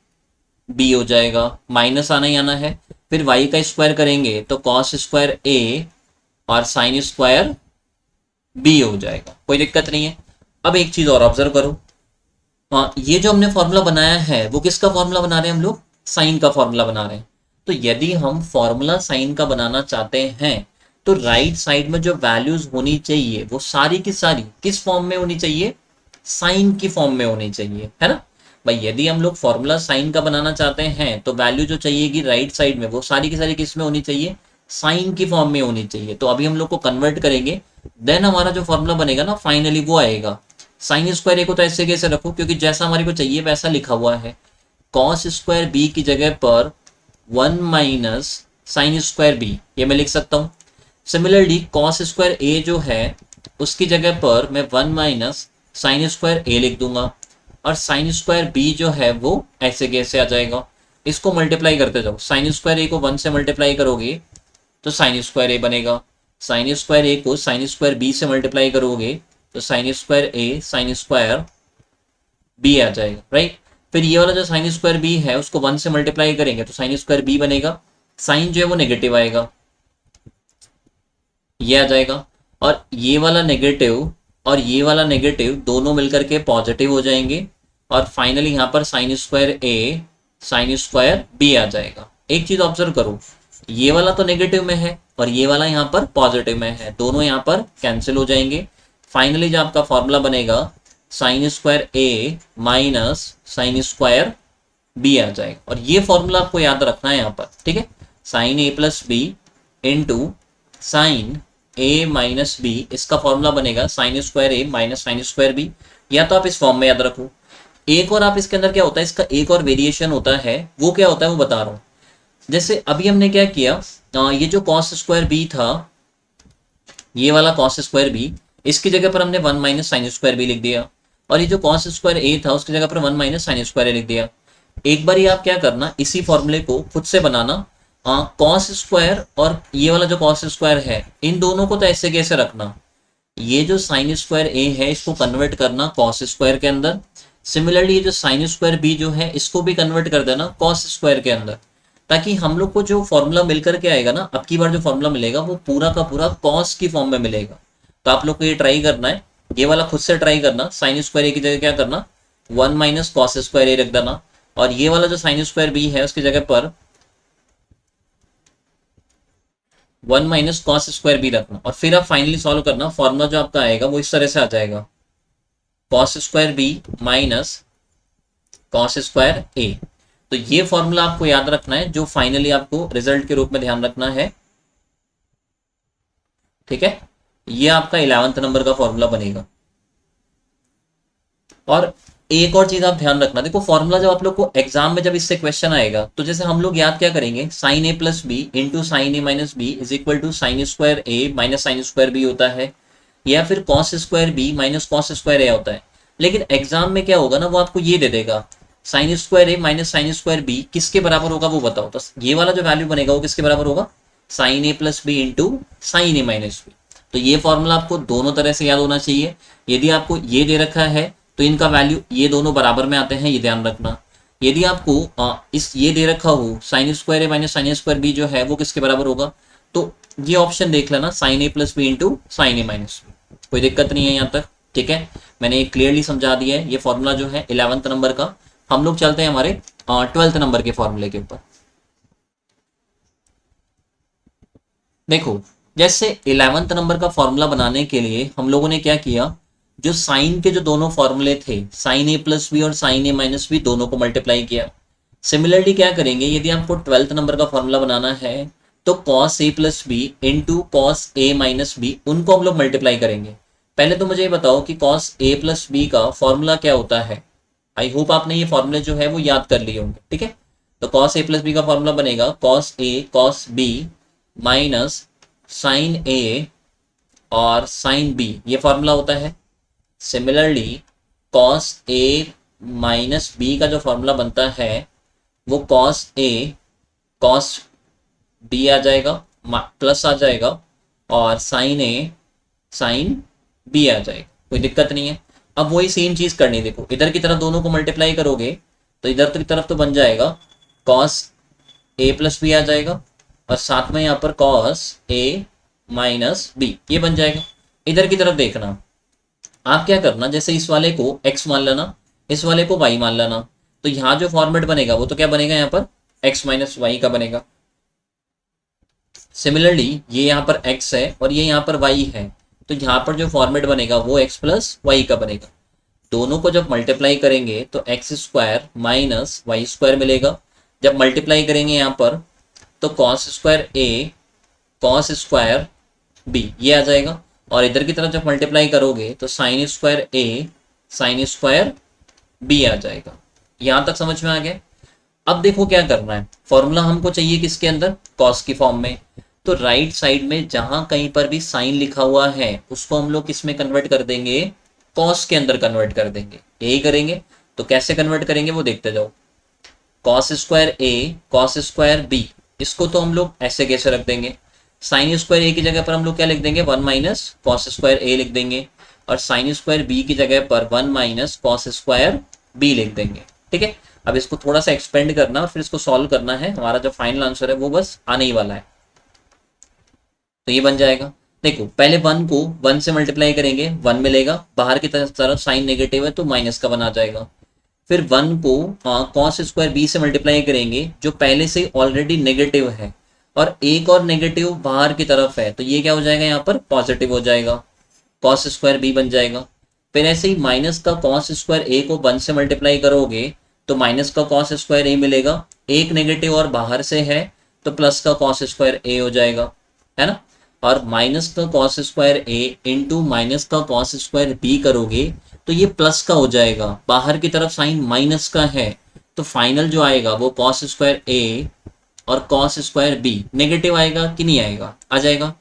Speaker 1: B हो जाएगा, माइनस आना ही आना है, फिर y का स्क्वायर करेंगे तो कॉस स्क्वायर ए और साइन स्क्वायर बी हो जाएगा, कोई दिक्कत नहीं है। अब एक चीज और ऑब्जर्व करो, हाँ ये जो हमने फॉर्मूला बनाया है वो किसका फॉर्मूला बना रहे हैं हम लोग, साइन का फॉर्मूला बना रहे हैं। तो यदि हम फॉर्मूला साइन का बनाना चाहते हैं तो राइट साइड में जो वैल्यूज होनी चाहिए वो सारी की सारी किस फॉर्म में होनी चाहिए, साइन की फॉर्म में होनी चाहिए, है ना भाई। यदि हम लोग फॉर्मूला साइन का बनाना चाहते हैं तो वैल्यू जो चाहिएगी राइट साइड में वो सारी की सारी किस में होनी चाहिए, साइन की फॉर्म में होनी चाहिए। तो अभी हम लोग को कन्वर्ट करेंगे, देन हमारा जो फॉर्मूला बनेगा ना फाइनली वो आएगा। साइन स्क्वायर ए को तो ऐसे कैसे रखो, क्योंकि जैसा हमारे को चाहिए वैसा लिखा हुआ है, कॉस स्क्वायर बी की जगह पर 1 माइनस साइन स्क्वायर बी, ये मैं लिख सकता हूँ। सिमिलरली कॉस स्क्वायर ए जो है उसकी जगह पर मैं 1 माइनस साइन स्क्वायर ए लिख दूंगा, और साइन स्क्वायर बी जो है वो ऐसे कैसे आ जाएगा, इसको मल्टीप्लाई करते जाओ। साइन स्क्वायर ए को 1 से मल्टीप्लाई करोगे तो साइन स्क्वायर ए बनेगा, साइन स्क्वायर ए को साइन स्क्वायर बी से मल्टीप्लाई करोगे तो साइन स्क्वायर ए साइन स्क्वायर बी आ जाएगा, राइट। फिर ये वाला जो साइन स्क्वायर बी है उसको 1 से मल्टीप्लाई करेंगे तो साइन स्क्वायर बी बनेगा, साइन जो है वो नेगेटिव आएगा, ये आ जाएगा, और ये वाला नेगेटिव और ये वाला नेगेटिव दोनों मिलकर के पॉजिटिव हो जाएंगे, और फाइनली यहाँ पर साइन स्क्वायर ए साइन स्क्वायर बी आ जाएगा। एक चीज ऑब्जर्व करो, ये वाला तो नेगेटिव में है और ये वाला यहाँ पर पॉजिटिव में है, दोनों यहाँ पर कैंसिल हो जाएंगे। फाइनली जो आपका फॉर्मूला बनेगा sign square A minus sine square B आ जाएगा। और ये फॉर्मूला आपको याद रखना है यहाँ पर, ठीक है। Sine A plus B into sine A minus B, इसका फॉर्मूला बनेगा sign square A minus sine square B. या तो आप इस फॉर्म में याद रखो, एक और आप इसके अंदर क्या होता है, इसका एक और वेरिएशन होता है, वो क्या होता है वो बता रहा हूँ। जैसे अभी हमने क्या किया, ये जो कॉस स्क्वायर बी था, ये वाला कॉस स्क्वायर बी, इसकी जगह पर हमने one minus sine square B लिख दिया। और ये जो कॉस स्क्वायर ए था उसकी जगह पर one minus sine square A लिख दिया। एक बार ये आप क्या करना, इसी फॉर्मूले को खुद से बनाना, कॉस स्क्वायर और ये वाला जो कॉस स्क्वायर है, इन दोनों को तो ऐसे कैसे रखना, ये जो साइन स्क्वायर ए है इसको कन्वर्ट करना कॉस स्क्वायर के अंदर। सिमिलरली ये जो साइन स्क्वायर बी जो है इसको भी कन्वर्ट कर देना कॉस स्क्वायर के अंदर, ताकि हम लोग को जो फॉर्मूला मिलकर के आएगा ना, अब की बार जो फॉर्मूला मिलेगा वो पूरा का पूरा कॉस की फॉर्म में मिलेगा। तो आप लोग को ये ट्राई करना है, ये वाला खुद से ट्राई करना, साइन स्क्वायर ए की जगह क्या करना, वन माइनस कॉस स्क्वायर ए रख देना, और ये वाला जो साइन स्क्वायर बी है उसकी जगह पर one minus cos square B रखना। और फिर आप फाइनली सॉल्व करना, फॉर्मूला जो आपका आएगा वो इस तरह से आ जाएगा, cos square B minus cos square A. तो ये फॉर्मूला आपको याद रखना है, जो फाइनली आपको रिजल्ट के रूप में ध्यान रखना है, ठीक है। ये आपका 11th नंबर का फॉर्मूला बनेगा। और एक और चीज आप ध्यान रखना, देखो फॉर्मूला जब आप लोग को एग्जाम में जब इससे क्वेश्चन आएगा तो जैसे हम लोग याद क्या करेंगे, sine A plus B into sine A minus B is equal to sine square A minus sine square B होता है, या फिर cos square B minus cos square A होता है। लेकिन एग्जाम में क्या होगा ना, वो आपको ये दे देगा, sign square A minus sine square B किसके बराबर होगा वो बताओ। तो ये वाला जो वैल्यू बनेगा वो किसके बराबर होगा, sign A plus B into sine A minus B. तो ये फॉर्मूला आपको दोनों तरह से याद होना चाहिए। यदि आपको ये दे रखा है तो इनका वैल्यू ये दोनों बराबर में आते हैं, ये ध्यान रखना। यदि आपको इस ये दे रखा हो sign square A minus sine square B जो है वो किसके बराबर होगा, तो ये ऑप्शन देख लेना, sign A plus B into sine A minus B. कोई दिक्कत नहीं है यहाँ तक, ठीक है। मैंने ये क्लियरली समझा दिया है। ये फॉर्मूला जो है 11th नंबर का। हम लोग चलते हैं हमारे 12th नंबर के फॉर्मूले के ऊपर। देखो जैसे 11th नंबर का फॉर्मूला बनाने के लिए हम लोगों ने क्या किया, जो साइन के जो दोनों फॉर्मूले थे, साइन ए प्लस बी और साइन ए माइनस बी, दोनों को मल्टीप्लाई किया। सिमिलरली क्या करेंगे, यदि आपको 12th नंबर का फॉर्मूला बनाना है तो cos A plus B into cos A minus B, उनको हम लोग मल्टीप्लाई करेंगे। पहले तो मुझे ये बताओ कि कॉस ए प्लस बी का फॉर्मूला क्या होता है। आई होप आपने ये फॉर्मूले जो है वो याद कर लिए होंगे, ठीक है। तो कॉस ए प्लस बी का फॉर्मूला बनेगा कॉस ए कॉस बी माइनस साइन ए और साइन बी, ये फॉर्मूला होता है। Similarly cos A minus B का जो फॉर्मूला बनता है वो कॉस ए कॉस बी आ जाएगा, प्लस आ जाएगा, और साइन ए साइन बी आ जाएगा। कोई दिक्कत नहीं है। अब वही सेम चीज करनी है, देखो इधर की तरफ दोनों को मल्टीप्लाई करोगे तो इधर की तरफ तो बन जाएगा कॉस ए प्लस बी आ जाएगा, और साथ में यहाँ पर कॉस ए माइनस बी, ये बन जाएगा। इधर की तरफ देखना, आप क्या करना, जैसे इस वाले को x मान लेना, इस वाले को y मान लेना, तो यहाँ जो फॉर्मेट बनेगा वो तो क्या बनेगा, यहाँ पर x माइनस वाई का बनेगा। सिमिलरली ये यहाँ पर x है और ये यहाँ पर y है, तो यहाँ पर जो फॉर्मेट बनेगा वो x प्लस वाई का बनेगा। दोनों को जब मल्टीप्लाई करेंगे तो x square minus y square मिलेगा। जब मल्टीप्लाई करेंगे यहाँ पर तो cos square A cos square B, ये आ जाएगा। और इधर की तरफ जब मल्टीप्लाई करोगे तो साइन स्क्वायर ए साइन स्क्वायर बी आ जाएगा। यहां तक समझ में आ गया। अब देखो क्या करना है, फॉर्मूला हमको चाहिए किसके अंदर, कॉस की फॉर्म में। तो राइट साइड में जहां कहीं पर भी साइन लिखा हुआ है उसको हम लोग किस में कन्वर्ट कर देंगे, कॉस के अंदर कन्वर्ट कर देंगे। यही करेंगे, तो कैसे कन्वर्ट करेंगे वो देखते जाओ। Cos square A cos square B, इसको तो हम लोग ऐसे कैसे रख देंगे, साइन स्क्वायर ए की जगह पर हम लोग क्या लिख देंगे, one minus cos square A लिख देंगे, और साइन स्क्वायर बी की जगह पर one minus cos square B लिख देंगे, ठीक है। अब इसको थोड़ा सा एक्सपेंड करना और फिर इसको सॉल्व करना है, हमारा जो फाइनल आंसर है वो बस आने ही वाला है। तो ये बन जाएगा, देखो पहले वन को वन से मल्टीप्लाई करेंगे, वन मिलेगा, बाहर की तरफ साइन नेगेटिव है तो माइनस का वन आ जाएगा। फिर वन को कॉस स्क्वायर बी से मल्टीप्लाई करेंगे जो पहले से ऑलरेडी नेगेटिव है, और एक और नेगेटिव बाहर की तरफ है, तो ये क्या हो जाएगा, यहाँ पर पॉजिटिव हो जाएगा, कॉस स्क्वायर बी बन जाएगा। फिर ऐसे ही माइनस का कॉस स्क्वायर ए को वन से मल्टीप्लाई करोगे तो माइनस का कॉस स्क्वायर ए मिलेगा, एक नेगेटिव और बाहर से है तो प्लस का कॉस स्क्वायर ए हो जाएगा, है ना। और माइनस का कॉस स्क्वायर ए इंटू माइनस का कॉस स्क्वायर बी करोगे तो ये प्लस का हो जाएगा, बाहर की तरफ साइन माइनस का है, तो फाइनल जो आएगा वो कॉस स्क्वायर ए और कॉस स्क्वायर बी नेगेटिव आएगा कि नहीं आएगा, आ जाएगा।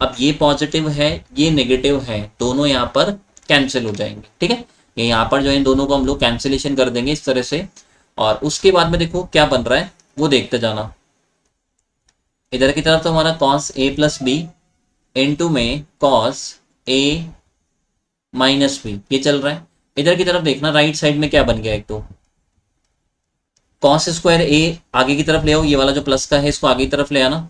Speaker 1: अब ये पॉजिटिव है ये नेगेटिव है, दोनों यहाँ पर कैंसिल हो जाएंगे, ठीक है। ये यहाँ पर जो है इन दोनों को हम लोग कैंसिलेशन कर देंगे इस तरह से। और उसके बाद में देखो क्या बन रहा है वो देखते जाना। इधर की तरफ तो हमारा cos A plus B into में कॉस ए माइनस बी ये चल रहा है। इधर की तरफ देखना राइट साइड में क्या बन गया, एक तो कॉस स्क्वायर ए आगे की तरफ ले आओ, ये वाला जो प्लस का है इसको आगे की तरफ ले आना,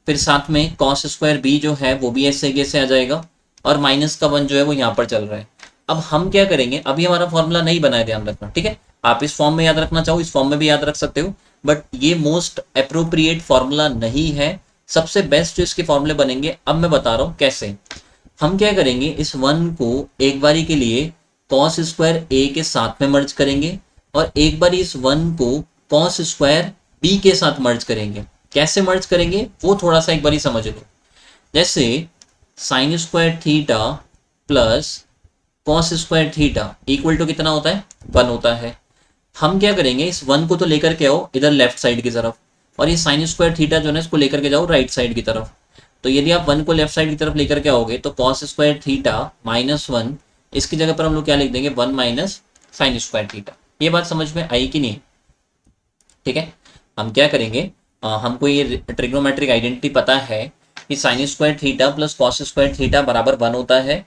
Speaker 1: फिर साथ में कॉस स्क्वायर बी जो है वो भी ऐसे आ जाएगा, और माइनस का वन जो है वो यहाँ पर चल रहा है। अब हम क्या करेंगे, अभी हमारा फॉर्मूला नहीं बनाया, ध्यान रखना, ठीक है। आप इस फॉर्म में याद रखना चाहो इस फॉर्म में भी याद रख सकते हो, बट ये मोस्ट अप्रोप्रिएट फॉर्मूला नहीं है। सबसे बेस्ट जो इसके फॉर्मूले बनेंगे अब मैं बता रहा हूँ कैसे। हम क्या करेंगे, इस वन को एक बारी के लिए कॉस स्क्वायर ए के साथ में मर्ज करेंगे, और एक बार इस वन को कॉस स्क्वायर बी के साथ मर्ज करेंगे। कैसे मर्ज करेंगे वो थोड़ा सा एक बारी समझ लो। जैसे sine square theta plus cos square theta equal to कितना होता है, 1 होता है। हम क्या करेंगे, इस वन को तो लेकर के आओ इधर लेफ्ट साइड की तरफ, और ये साइन स्क्वायर थीटा जो है इसको लेकर के जाओ राइट साइड की तरफ। तो यदि आप वन को लेफ्ट साइड की तरफ लेकर के आओगे तो कॉस स्क्वायर थीटा -1, इसकी जगह पर हम लोग क्या लिख देंगे, 1 माइनस साइन स्क्वायर थीटा। ये बात समझ में आई कि नहीं, ठीक है। हम क्या करेंगे, हमको ये ट्रिग्नोमेट्रिक आइडेंटिटी पता है कि sign square theta plus cos square theta बराबर 1 होता है।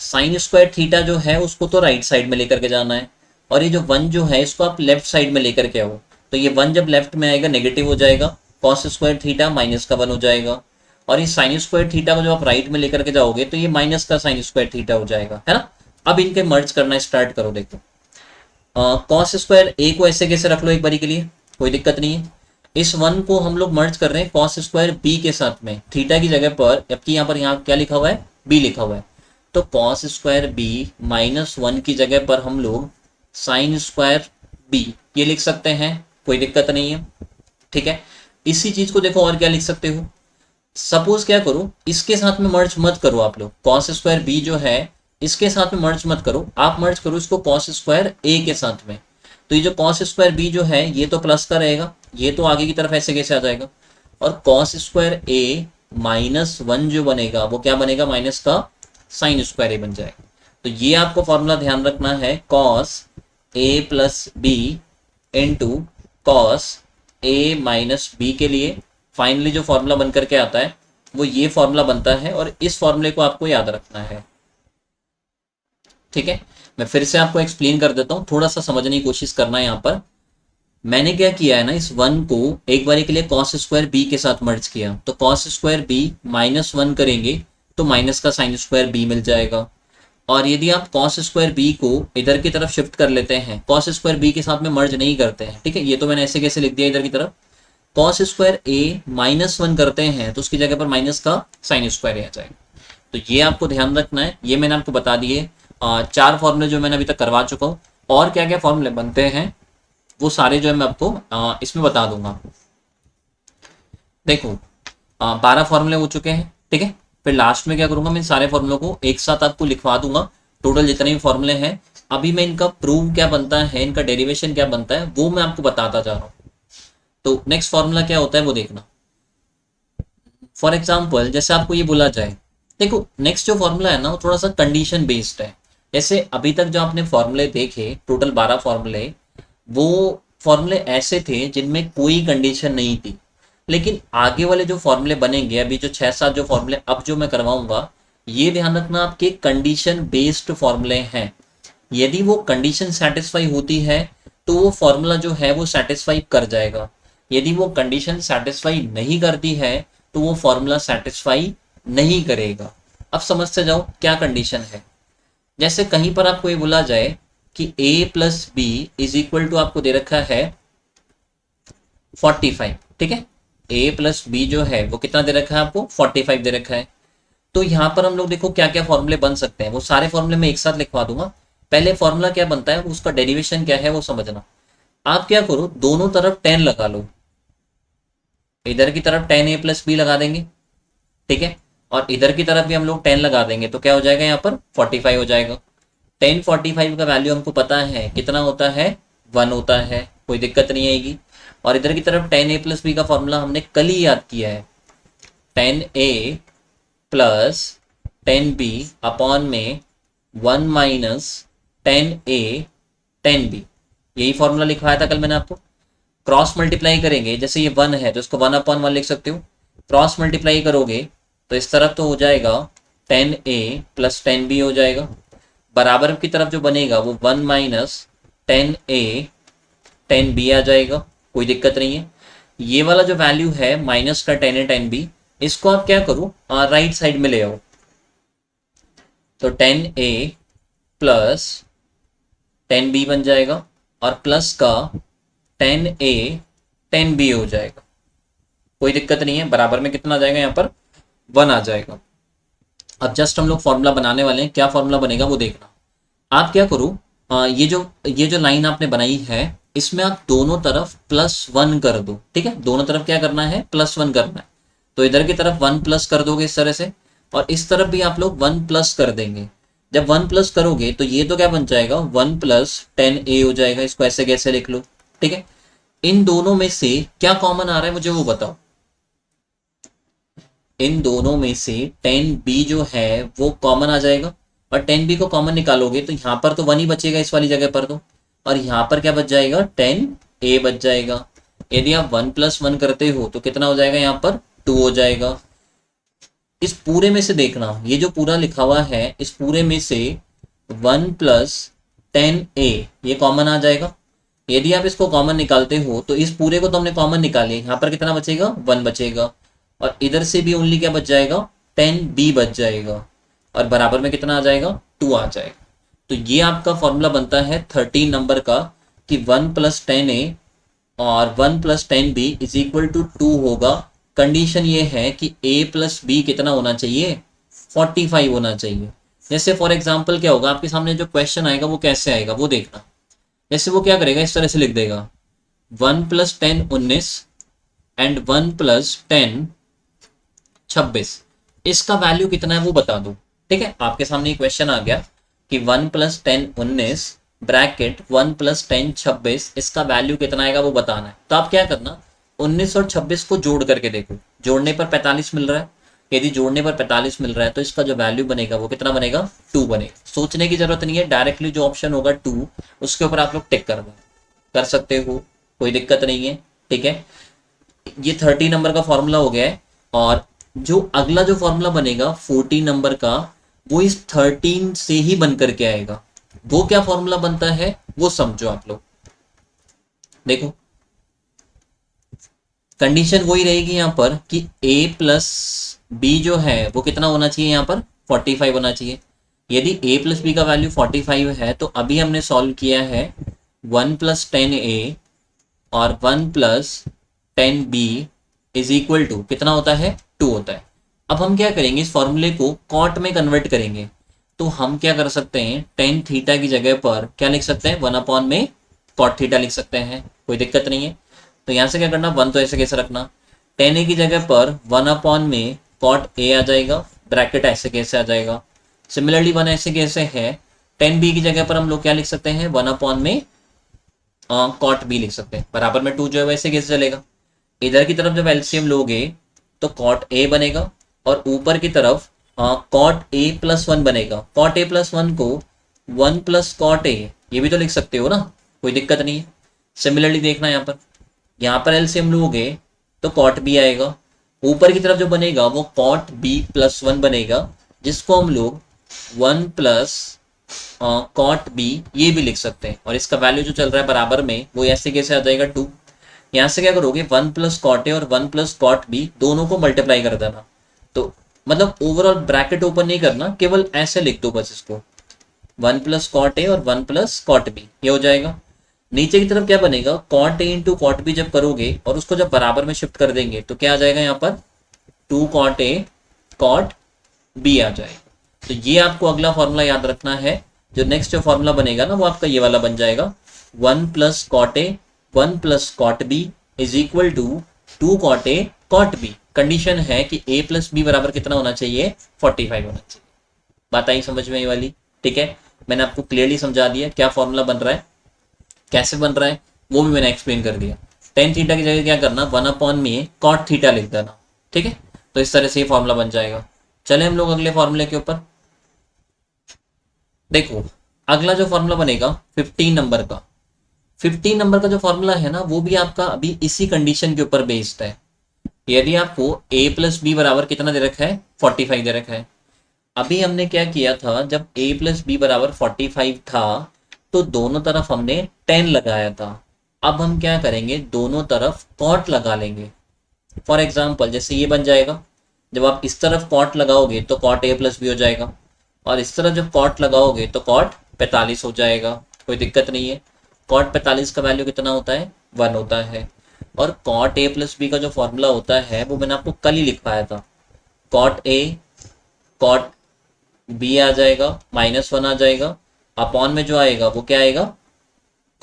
Speaker 1: साइन स्क्वायर थीटा जो है उसको तो राइट साइड में लेकर के जाना है, और ये जो 1 जो है इसको आप लेफ्ट साइड में लेकर के आओ। तो ये 1 जब लेफ्ट में आएगा नेगेटिव हो जाएगा, कॉस स्क्वायर थीटा माइनस का 1 हो जाएगा, और इस साइन स्क्वायर थीटा को जब आप राइट में लेकर के जाओगे तो ये माइनस का साइन स्क्वायर थीटा हो जाएगा, है ना। अब इनके मर्ज करना स्टार्ट करो। देखो कॉस स्क्वायर ए को ऐसे कैसे रख लो एक बारी के लिए, कोई दिक्कत नहीं है। इस 1 को हम लोग मर्ज कर रहे हैं कॉस स्क्वायर बी के साथ में, थीटा की जगह पर, जबकि यहाँ क्या लिखा हुआ है, बी लिखा हुआ है। तो कॉस स्क्वायर बी -1 की जगह पर हम लोग साइन स्क्वायर बी ये लिख सकते हैं, कोई दिक्कत नहीं है, ठीक है। इसी चीज को देखो और क्या लिख सकते हो, सपोज क्या करो, इसके साथ में मर्ज मत करो आप लोग, कॉस स्क्वायर बी जो है इसके साथ में मर्ज मत करो, आप मर्ज करो इसको कॉस स्क्वायर ए के साथ में। तो ये जो कॉस स्क्वायर बी जो है ये तो प्लस का रहेगा, ये तो आगे की तरफ ऐसे कैसे आ जाएगा, और कॉस स्क्वायर ए -1 जो बनेगा वो क्या बनेगा, माइनस का साइन स्क्वायर ए बन जाएगा। तो ये आपको फॉर्मूला ध्यान रखना है, cos A plus B into cos A minus B के लिए फाइनली जो फॉर्मूला बन करके आता है वो ये फॉर्मूला बनता है, और इस फॉर्मूले को आपको याद रखना है, ठीक है। मैं फिर से आपको एक्सप्लेन कर देता हूँ, थोड़ा सा समझने की कोशिश करना है। यहाँ पर मैंने क्या किया है ना, इस 1 को एक बार के लिए कॉस स्क्वायर बी के साथ मर्ज किया, तो कॉस स्क्वायर बी -1 करेंगे तो माइनस का साइन स्क्वायर बी मिल जाएगा। और यदि आप कॉस स्क्वायर बी को इधर की तरफ शिफ्ट कर लेते हैं, कॉस स्क्वायर बी के साथ में मर्ज नहीं करते हैं, ठीक है, ये तो मैंने ऐसे कैसे लिख दिया इधर की तरफ, कॉस स्क्वायर ए -1 करते हैं तो उसकी जगह पर माइनस का साइन स्क्वायर आ जाएगा। तो ये आपको ध्यान रखना है, ये मैंने आपको बता दिए 4 फॉर्मूले जो मैंने अभी तक करवा चुका हूँ, और क्या क्या फॉर्मूले बनते हैं वो सारे जो है मैं आपको इसमें बता दूंगा। देखो 12 फॉर्मूले हो चुके हैं, ठीक है। फिर लास्ट में क्या करूंगा, मैं सारे फॉर्मूलों को एक साथ आपको लिखवा दूंगा, टोटल जितने भी फॉर्मूले हैं। अभी मैं इनका प्रूव क्या बनता है, इनका डेरिवेशन क्या बनता है वो मैं आपको बताता जा रहा हूँ। तो नेक्स्ट फॉर्मूला क्या होता है वो देखना। फॉर एग्जाम्पल जैसे आपको ये बोला जाए, देखो नेक्स्ट जो फॉर्मूला है ना वो थोड़ा सा कंडीशन बेस्ड है। जैसे अभी तक जो आपने फॉर्मूले देखे टोटल 12 फॉर्मूले, वो फॉर्मूले ऐसे थे जिनमें कोई कंडीशन नहीं थी। लेकिन आगे वाले जो फॉर्मूले बनेंगे, अभी जो 6-7 जो फॉर्मूले अब जो मैं करवाऊंगा, ये ध्यान रखना आपके कंडीशन बेस्ड फॉर्मूले हैं। यदि वो कंडीशन सेटिस्फाई होती है तो वो फॉर्मूला जो है वो सेटिस्फाई कर जाएगा, यदि वो कंडीशन सेटिस्फाई नहीं करती है तो वो फॉर्मूला सेटिस्फाई नहीं करेगा। अब समझते जाओ क्या कंडीशन है। जैसे कहीं पर आपको ये बोला जाए कि a plus B is equal to, आपको दे रखा है 45, ठीक है। a प्लस बी जो है वो कितना दे रखा है आपको, 45 दे रखा है। तो यहाँ पर हम लोग देखो क्या क्या फॉर्मूले बन सकते हैं, वो सारे फॉर्मूले मैं एक साथ लिखवा दूंगा। पहले फॉर्मूला क्या बनता है, उसका डेरिवेशन क्या है वो समझना। आप क्या करो, दोनों तरफ 10 लगा लो, इधर की तरफ 10a+b लगा देंगे, ठीक है, और इधर की तरफ भी हम लोग 10 लगा देंगे, तो क्या हो जाएगा यहाँ पर 45 हो जाएगा। 10 45 का वैल्यू हमको पता है कितना होता है, 1 होता है, कोई दिक्कत नहीं आएगी। और इधर की तरफ 10a+b का फॉर्मूला हमने कल ही याद किया है, 10a+10b अपॉन में 1 माइनस 10a 10b, यही फॉर्मूला लिखवाया था कल मैंने आपको। क्रॉस मल्टीप्लाई करेंगे, जैसे ये 1 है तो इसको 1/1 लिख सकते हो, क्रॉस मल्टीप्लाई करोगे तो इस तरफ तो हो जाएगा 10a+10b हो जाएगा, बराबर की तरफ जो बनेगा वो 1 माइनस 10a 10b आ जाएगा, कोई दिक्कत नहीं है। ये वाला जो वैल्यू है माइनस का 10a 10b, इसको आप क्या करो, राइट साइड में ले आओ, तो 10a+10b बन जाएगा और प्लस का 10a 10b हो जाएगा, कोई दिक्कत नहीं है। बराबर में कितना आ जाएगा, यहाँ पर 1 आ जाएगा। अब जस्ट हम लोग फॉर्मूला बनाने वाले हैं, क्या फॉर्मूला बनेगा वो देखना। आप क्या करो, ये जो लाइन आपने बनाई है इसमें आप दोनों तरफ +1 कर दो, ठीक है, दोनों तरफ क्या करना है, +1 करना है। तो इधर की तरफ 1 प्लस कर दोगे इस तरह से, और इस तरफ भी आप लोग 1 प्लस कर देंगे। जब 1 प्लस करोगे तो ये तो क्या बन जाएगा, 1 + 10a हो जाएगा, इसको ऐसे कैसे लिख लो, ठीक है। इन दोनों में से क्या कॉमन आ रहा है मुझे वो बताओ, इन दोनों में से 10b जो है वो कॉमन आ जाएगा, और 10b को कॉमन निकालोगे तो यहाँ पर तो 1 ही बचेगा इस वाली जगह पर, तो और यहाँ पर क्या बच जाएगा, 10a बच जाएगा। यदि आप 1 + 1 करते हो तो कितना हो जाएगा, यहाँ पर 2 हो जाएगा। इस पूरे में से देखना, ये जो पूरा लिखा हुआ है इस पूरे में से 1 + 10a ये कॉमन आ जाएगा। यदि आप इसको कॉमन निकालते हो तो इस पूरे को तो हमने कॉमन निकाले, यहाँ पर कितना बचेगा, 1 बचेगा, और इधर से भी ओनली क्या बच जाएगा, 10b बच जाएगा, और बराबर में कितना आ जाएगा, 2 आ जाएगा। तो ये आपका फॉर्मूला बनता है 13 नंबर का, कि 1 + 10a और 1 + 10b = 2 होगा। कंडीशन ये है कि a + b कितना होना चाहिए, 45 होना चाहिए। जैसे फॉर एग्जाम्पल क्या होगा, आपके सामने जो क्वेश्चन आएगा वो कैसे आएगा वो देखना। जैसे वो क्या करेगा, इस तरह से लिख देगा 1 + 10 19 एंड 1 + 10 26, इसका वैल्यू कितना है वो बता दो, ठीक है। आपके सामने ये क्वेश्चन आ गया कि 1 + 10 19 ब्रैकेट 1 + 10 26, इसका वैल्यू कितना आएगा वो बताना है। तो आप क्या करना, 19 और 26 को जोड़ करके देखो, जोड़ने पर 45 मिल रहा है, यदि जोड़ने पर 45 मिल रहा है तो इसका जो वैल्यू बनेगा वो कितना बनेगा, 2 बनेगा। सोचने की जरूरत नहीं है, डायरेक्टली जो ऑप्शन होगा 2 उसके ऊपर आप लोग टिक कर सकते हो, कोई दिक्कत नहीं है, ठीक है। ये 30 नंबर का फॉर्मूला हो गया है, और जो अगला जो फॉर्मूला बनेगा 14 नंबर का, वो इस 13 से ही बन करके आएगा। वो क्या फॉर्मूला बनता है वो समझो आप लोग, देखो कंडीशन वही रहेगी यहाँ पर कि a + b जो है वो कितना होना चाहिए, यहाँ पर 45 होना चाहिए। यदि a + b का वैल्यू 45 है तो अभी हमने सॉल्व किया है 1 + 10a और 1 + 10b = कितना होता है, 2 होता है। अब हम क्या करेंगे, इस फॉर्मूले को कॉट में कन्वर्ट करेंगे। तो हम क्या कर सकते हैं, tan थीटा की जगह पर क्या लिख सकते हैं, 1 में cot थीटा लिख सकते हैं, कोई दिक्कत नहीं है। तो यहाँ से क्या करना, 1 तो ऐसे कैसे रखना, tan a की जगह पर 1 में cot a आ जाएगा, ब्रैकेट ऐसे कैसे आ जाएगा। सिमिलरली 1 ऐसे कैसे है, tan b की जगह पर हम लोग क्या लिख सकते हैं, 1 में cot b लिख सकते हैं, बराबर में 2 जो है वैसे कैसे चलेगा। इधर की तरफ जब एलसीएम लोगे तो cot a बनेगा, और ऊपर की तरफ cot a + 1 बनेगा। cot a + 1 को 1 + cot a ये भी तो लिख सकते हो ना, कोई दिक्कत नहीं है। सिमिलरली देखना यहाँ पर एलसीएम लोगे तो cot b आएगा, ऊपर की तरफ जो बनेगा वो cot b + 1 बनेगा, जिसको हम लोग 1 + cot b ये भी लिख सकते हैं, और इसका वैल्यू जो चल रहा है बराबर में वो ऐसे कैसे आ जाएगा, 2। यहाँ से क्या करोगे, 1 + cot a और 1 + cot b दोनों को मल्टीप्लाई कर देना। तो मतलब ओवरऑल ब्रैकेट ओपन नहीं करना, केवल ऐसे लिख दो बस इसको, 1 + cot a और 1 + cot b ये हो जाएगा। नीचे की तरफ क्या बनेगा, cot a × cot b जब करोगे और उसको जब बराबर में शिफ्ट कर देंगे तो क्या आ जाएगा, यहाँ पर 2 cot a cot b आ जाएगा। तो ये आपको अगला फॉर्मूला याद रखना है। जो नेक्स्ट जो फॉर्मूला बनेगा ना वो आपका ये वाला बन जाएगा, 1 + cot a 1 plus cot B is equal to 2 cot A cot B. Condition है कि ए प्लस बी बराबर कितना होना चाहिए, 45 होना चाहिए। बात आई समझ में ये वाली? ठीक है, मैंने आपको क्लियरली समझा दिया क्या फॉर्मूला बन रहा है, कैसे बन रहा है, वो भी मैंने एक्सप्लेन कर दिया। टेन थीटा की जगह क्या करना, 1 में कॉट थीटा लिख देना। ठीक है, तो इस तरह से ये फॉर्मूला बन जाएगा। चले हम लोग अगले फॉर्मूले के ऊपर। देखो अगला जो फॉर्मूला बनेगा 15 नंबर का जो फॉर्मूला है ना, वो भी आपका अभी इसी कंडीशन के ऊपर बेस्ड है। यदि आपको a प्लस बी बराबर कितना दे रखा है, 45 दे रखा है। अभी हमने क्या किया था, जब a प्लस बी बराबर 45 था तो दोनों तरफ हमने 10 लगाया था। अब हम क्या करेंगे, दोनों तरफ कॉट लगा लेंगे। फॉर एग्जाम्पल जैसे ये बन जाएगा, जब आप इस तरफ कॉट लगाओगे तो कॉट a प्लस बी हो जाएगा, और इस तरफ जब कॉट लगाओगे तो कॉट 45 हो जाएगा। कोई दिक्कत नहीं है। कॉट 45 का वैल्यू कितना होता है, 1 होता है। और कॉट a प्लस बी का जो फॉर्मूला होता है वो मैंने आपको कल ही लिखवाया था। कॉट a कॉट b आ जाएगा, -1 आ जाएगा, अपॉन में जो आएगा वो क्या आएगा,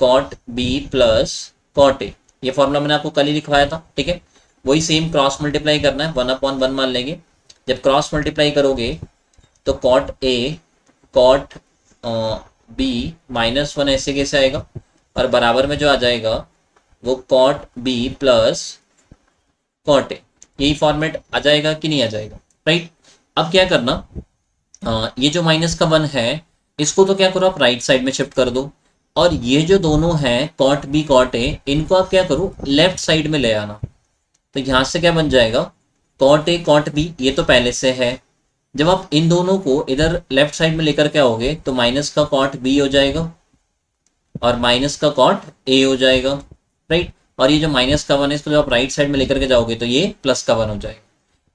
Speaker 1: cot b plus cot a। ये फॉर्मूला मैंने आपको कल ही लिखवाया था। ठीक है, वही सेम क्रॉस मल्टीप्लाई करना है, 1/1 मान लेंगे। जब क्रॉस मल्टीप्लाई करोगे तो कॉट a कॉट b -1 ऐसे कैसे आएगा, और बराबर में जो आ जाएगा वो cot b plus cot a। यही फॉर्मेट आ जाएगा कि नहीं आ जाएगा, राइट। अब क्या करना, ये जो -1 है इसको तो क्या करो आप राइट साइड में शिफ्ट कर दो, और ये जो दोनों हैं कॉट बी कॉट ए, इनको आप क्या करो लेफ्ट साइड में ले आना। तो यहां से क्या बन जाएगा, कॉट ए कॉट बी ये तो पहले से है। जब आप इन दोनों को इधर लेफ्ट साइड में लेकर के आओगे तो माइनस का कॉट बी हो जाएगा और माइनस का कॉट ए हो जाएगा, राइट। और ये जो -1 है इसको जब आप राइट साइड में लेकर के जाओगे तो ये +1 हो जाएगा।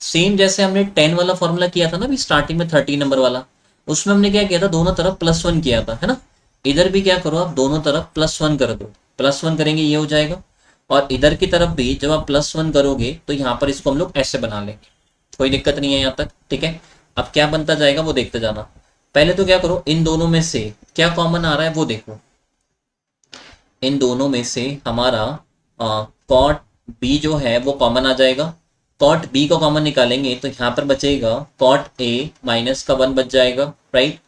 Speaker 1: सेम जैसे हमने 10 वाला फॉर्मूला किया था ना अभी स्टार्टिंग में 30 नंबर वाला, उसमें हमने क्या किया था, दोनों तरफ +1 किया था, है ना। इधर भी क्या करो आप दोनों तरफ +1 कर दो, +1 करेंगे ये हो जाएगा। और इधर की तरफ भी जब आप +1 करोगे तो यहाँ पर इसको हम लोग ऐसे बना लेंगे। कोई दिक्कत नहीं है यहाँ तक, ठीक है। अब क्या बनता जाएगा वो देखते जाना। पहले तो क्या करो, इन दोनों में से क्या कॉमन आ रहा है वो देखो। इन दोनों में से हमारा कॉट बी जो है वो कॉमन आ जाएगा। कॉट बी को कॉमन निकालेंगे तो यहाँ पर बचेगा कॉट ए -1 बच जाएगा, राइट।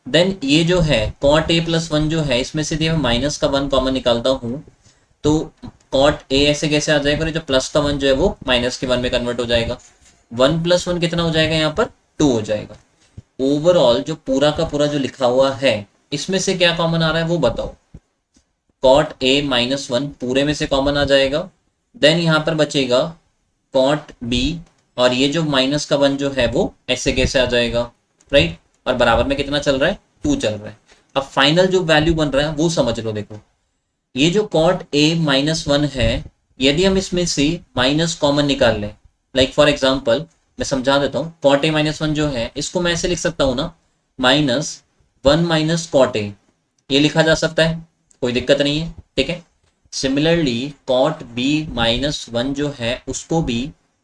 Speaker 1: देन ये जो है कॉट ए +1 जो है इसमें से यदि मैं -1 कॉमन निकालता हूँ तो कॉट ए ऐसे कैसे आ जाएगा, और जो +1 जो है वो -1 में कन्वर्ट हो जाएगा। 1 + 1 कितना हो जाएगा, यहाँ पर 2 हो जाएगा। ओवरऑल जो पूरा का पूरा जो लिखा हुआ है इसमें से क्या कॉमन आ रहा है वो बताओ। कॉट ए -1 पूरे में से कॉमन आ जाएगा। देन यहाँ पर बचेगा कॉट बी, और ये जो -1 जो है वो ऐसे कैसे आ जाएगा, राइट। और बराबर में कितना चल रहा है, 2 चल रहा है। अब फाइनल जो वैल्यू बन रहा है वो समझ लो। देखो ये जो कॉट ए -1 है, यदि हम इसमें से माइनस कॉमन निकाल लें, लाइक फॉर एग्जाम्पल मैं समझा देता हूँ। कॉट ए -1 जो है इसको मैं ऐसे लिख सकता हूँ ना, -1 - कॉट ए, ये लिखा जा सकता है, कोई दिक्कत नहीं है, ठीक है। सिमिलरली कॉट बी -1 जो है उसको भी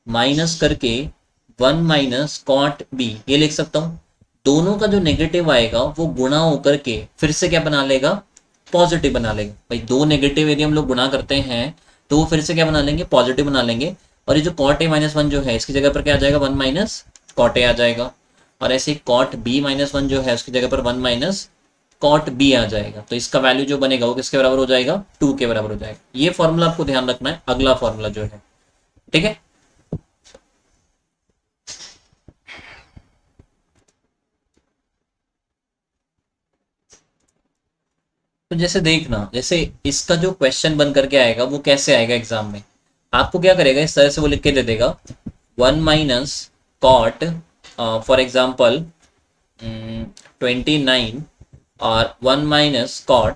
Speaker 1: माइनस करके 1 - कॉट बी ये लिख सकता हूँ। दोनों का जो नेगेटिव आएगा वो गुणा होकर के फिर से क्या बना लेगा, पॉजिटिव बना लेगा। भाई दो नेगेटिव यदि हम लोग गुणा करते हैं तो वो फिर से क्या बना लेंगे, पॉजिटिव बना लेंगे। और ये जो कॉट ए -1 जो है इसकी जगह पर क्या आ जाएगा, 1 - कॉट ए आ जाएगा। और ऐसे कॉट बी -1 जो है उसकी जगह पर 1 - कॉट बी आ जाएगा। तो इसका वैल्यू जो बनेगा वो किसके बराबर हो जाएगा, 2 के बराबर हो जाएगा। ये फॉर्मूला आपको ध्यान रखना है, अगला फॉर्मूला जो है, ठीक है। तो जैसे देखना, जैसे इसका जो क्वेश्चन बन करके आएगा वो कैसे आएगा एग्जाम में, आपको क्या करेगा इस तरह से वो लिख के दे देगा 1 - कॉट फॉर एग्जाम्पल 29 और 1 - कॉट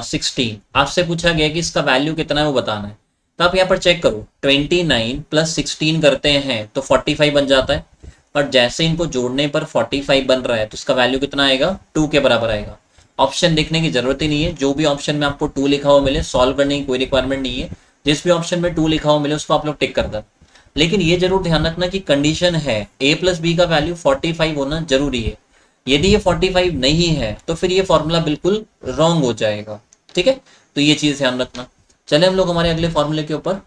Speaker 1: 16। आपसे पूछा गया कि इसका वैल्यू कितना है वो बताना है। तो आप यहाँ पर चेक करो, 29 + 16 करते हैं तो 45 बन जाता है। और जैसे इनको जोड़ने पर 45 बन रहा है तो इसका वैल्यू कितना आएगा, 2 के बराबर आएगा। ऑप्शन देखने की जरूरत ही नहीं है, जो भी ऑप्शन में आपको 2 लिखा हुआ मिले सॉल्व करने की कोई रिक्वायरमेंट नहीं है। जिस भी ऑप्शन में 2 लिखा हुआ मिले उसको आप लोग टिक कर दें। लेकिन ये जरूर ध्यान रखना कि कंडीशन है a + b का वैल्यू 45 होना जरूरी है। यदि ये 45 नहीं है तो फिर ये फॉर्मूला बिल्कुल रॉन्ग हो जाएगा, ठीक है। तो ये चीज ध्यान रखना। चले हम लोग हमारे अगले फॉर्मूले के ऊपर।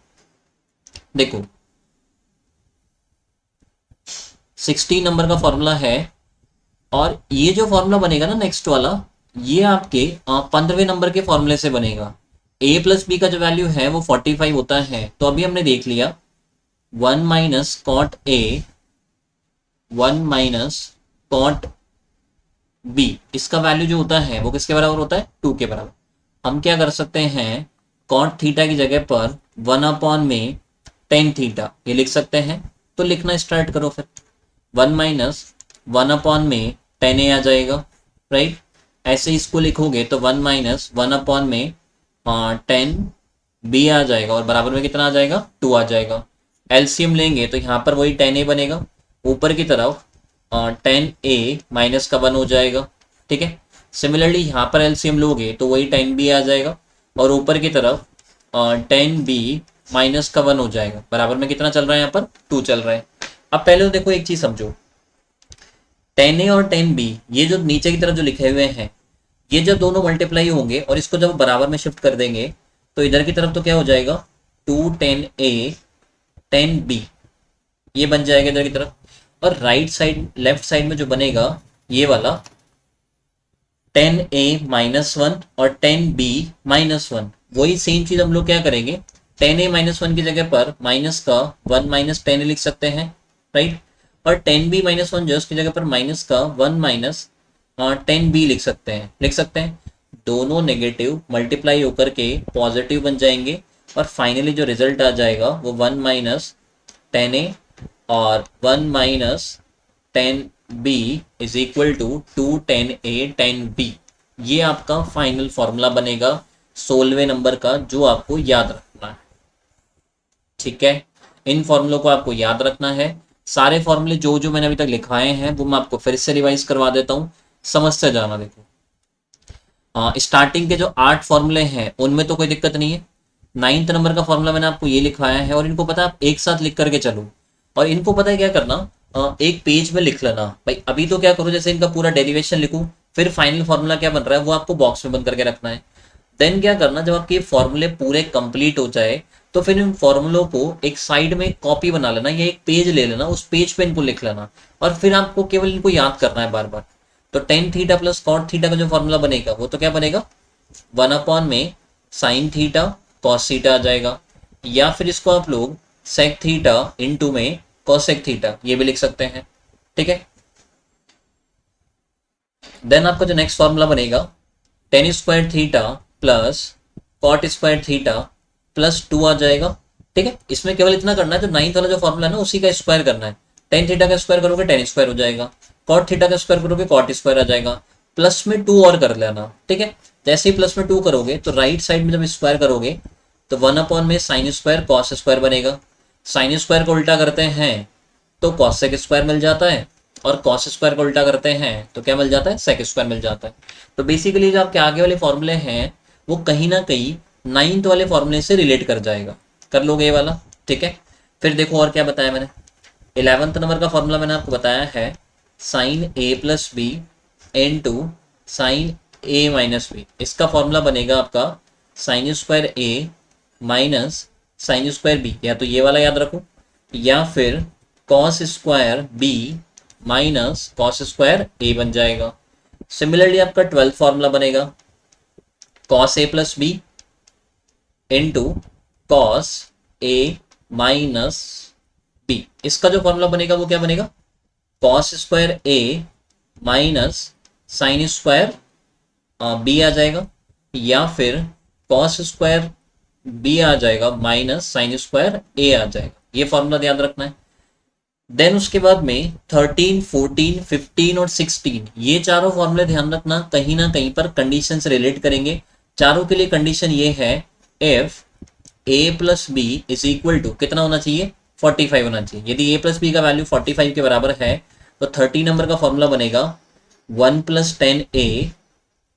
Speaker 1: देखो 16 नंबर का फॉर्मूला है, और ये जो फॉर्मूला बनेगा ना नेक्स्ट वाला, ये आपके 15वें नंबर के फॉर्मूले से बनेगा। a प्लस बी का जो वैल्यू है वो 45 होता है। तो अभी हमने देख लिया 1 minus cot A 1 minus cot B, इसका वैल्यू जो होता है वो किसके बराबर होता है, 2 के बराबर। हम क्या कर सकते हैं, कॉट थीटा की जगह पर 1 अपॉन में टेन थीटा ये लिख सकते हैं। तो लिखना स्टार्ट करो फिर। 1 माइनस 1 अपॉन में टेन ए आ जाएगा, राइट। ऐसे इसको लिखोगे तो 1 माइनस 1 अपॉन में टेन बी आ जाएगा, और बराबर में कितना आ जाएगा, 2 आ जाएगा। एलसीएम लेंगे तो यहाँ पर वही 10 ए बनेगा, ऊपर की तरफ 10 ए माइनस का 1 हो जाएगा, ठीक है। सिमिलरली यहाँ पर एलसीएम लोगे तो वही 10 बी आ जाएगा, और ऊपर की तरफ 10 बी माइनस का 1 हो जाएगा। बराबर में कितना चल रहा है, यहाँ पर 2 चल रहा है। अब पहले तो देखो एक चीज समझो, 10 ए और 10 बी ये जो नीचे की तरफ जो लिखे हुए हैं, ये जब दोनों मल्टीप्लाई होंगे और इसको जब बराबर में शिफ्ट कर देंगे तो इधर की तरफ तो क्या हो जाएगा, 2 10 ए 10 बी ये बन जाएगा इधर की तरफ। और राइट साइड लेफ्ट साइड में जो बनेगा ये वाला 10 ए माइनस 1 और 10 बी माइनस 1, वही सेम चीज हम लोग क्या करेंगे, 10 ए माइनस 1 की जगह पर माइनस का 1 माइनस 10 लिख सकते हैं, राइट। और 10 बी माइनस 1 जस्ट की जगह पर माइनस का 1 माइनस 10 बी लिख सकते हैं। दोनों नेगेटिव मल्टीप्लाई होकर के पॉजिटिव बन जाएंगे, और फाइनली जो रिजल्ट आ जाएगा वो 1 माइनस 10 ए और 1 minus 10 B is equal to 2 10 A 10 B. ये आपका फाइनल फॉर्मूला बनेगा 16वें नंबर का, जो आपको याद रखना है, ठीक है। इन फॉर्मूलों को आपको याद रखना है। सारे फॉर्मूले जो जो मैंने अभी तक लिखवाए हैं वो मैं आपको फिर से रिवाइज करवा देता हूँ, समझ से जाना। देखो स्टार्टिंग के जो 8 फॉर्मूले हैं उनमें तो कोई दिक्कत नहीं है। 9th नंबर का फॉर्मूला मैंने आपको ये लिखवाया है, और इनको पता है आप एक साथ लिख करके चलो, और इनको पता है क्या करना, एक पेज में लिख लेना। भाई अभी तो क्या करो, जैसे इनका पूरा डेरिवेशन लिखूं, फिर फाइनल फॉर्मूला क्या बन रहा है वो आपको बॉक्स में बंद करके रखना है। देन क्या करना, जब आपके फॉर्मूले पूरे कंप्लीट हो जाए तो फिर इन फॉर्मूलों को एक साइड में कॉपी बना लेना, या एक पेज ले लेना, उस पेज पे इनको लिख लेना, और फिर आपको केवल इनको याद करना है बार बार। तो tan theta plus cot theta का जो फॉर्मूला बनेगा वो तो क्या बनेगा, 1 अपॉन में साइन थीटा कॉस थीटा आ जाएगा, या फिर इसको आप लोग सेक थीटा इंटू में कॉसेक थीटा ये भी लिख सकते हैं, ठीक है। देन आपका जो नेक्स्ट फॉर्मूला बनेगा tan square theta plus cot square theta plus 2 आ जाएगा, ठीक है। इसमें केवल इतना करना है, जो 9th वाला जो फॉर्मूला है ना उसी का स्क्वायर करना है। टेन थीटा का स्क्वायर करोगे 10 स्क्वायर हो जाएगा, कॉट थीटा का स्क्वायर करोगे कॉट स्क्वायर आ जाएगा, प्लस में 2 और कर लेना, ठीक है। जैसे ही प्लस में 2 करोगे तो राइट साइड में जब स्क्वायर करोगे तो 1 अपॉन में साइन स्क्वायर कॉस स्क्वायर बनेगा। साइन स्क्वायर को उल्टा करते हैं तो कॉसेक स्क्वायर मिल जाता है, और कॉस स्क्वायर को उल्टा करते हैं तो क्या मिल जाता है, सेक स्क्वायर मिल जाता है। तो बेसिकली जो आपके आगे वाले फॉर्मूले हैं वो कहीं ना कहीं 9th वाले फॉर्मूले से रिलेट कर जाएगा, कर लोगे ये वाला, ठीक है। फिर देखो और क्या बताया मैंने, 11th नंबर का फॉर्मूला मैंने आपको बताया है sine A plus B into sine A minus B. इसका फॉर्मूला बनेगा आपका sine square A minus sine square B, या तो ये वाला याद रखो, या फिर cos square B minus cos square A बन जाएगा। सिमिलरली आपका 12th फॉर्मूला बनेगा cos A plus B into cos A minus B. इसका जो फॉर्मूला बनेगा वो क्या बनेगा, cos square A minus sine square B आ जाएगा, या फिर कॉस स्क्वायर बी आ जाएगा माइनस साइन स्क्वायर ए आ जाएगा। ये फॉर्मूला याद रखना है। देन उसके बाद में 13, 14, 15 और 16 ये चारों फॉर्मूले ध्यान रखना, कहीं ना कहीं पर कंडीशन से रिलेट करेंगे। चारों के लिए कंडीशन ये है, if A plus B is equal to कितना होना चाहिए, 45 होना चाहिए। यदि ए प्लस बी का वैल्यू 45 के बराबर है तो 30 नंबर का फॉर्मूला बनेगा 1 प्लस 10 ए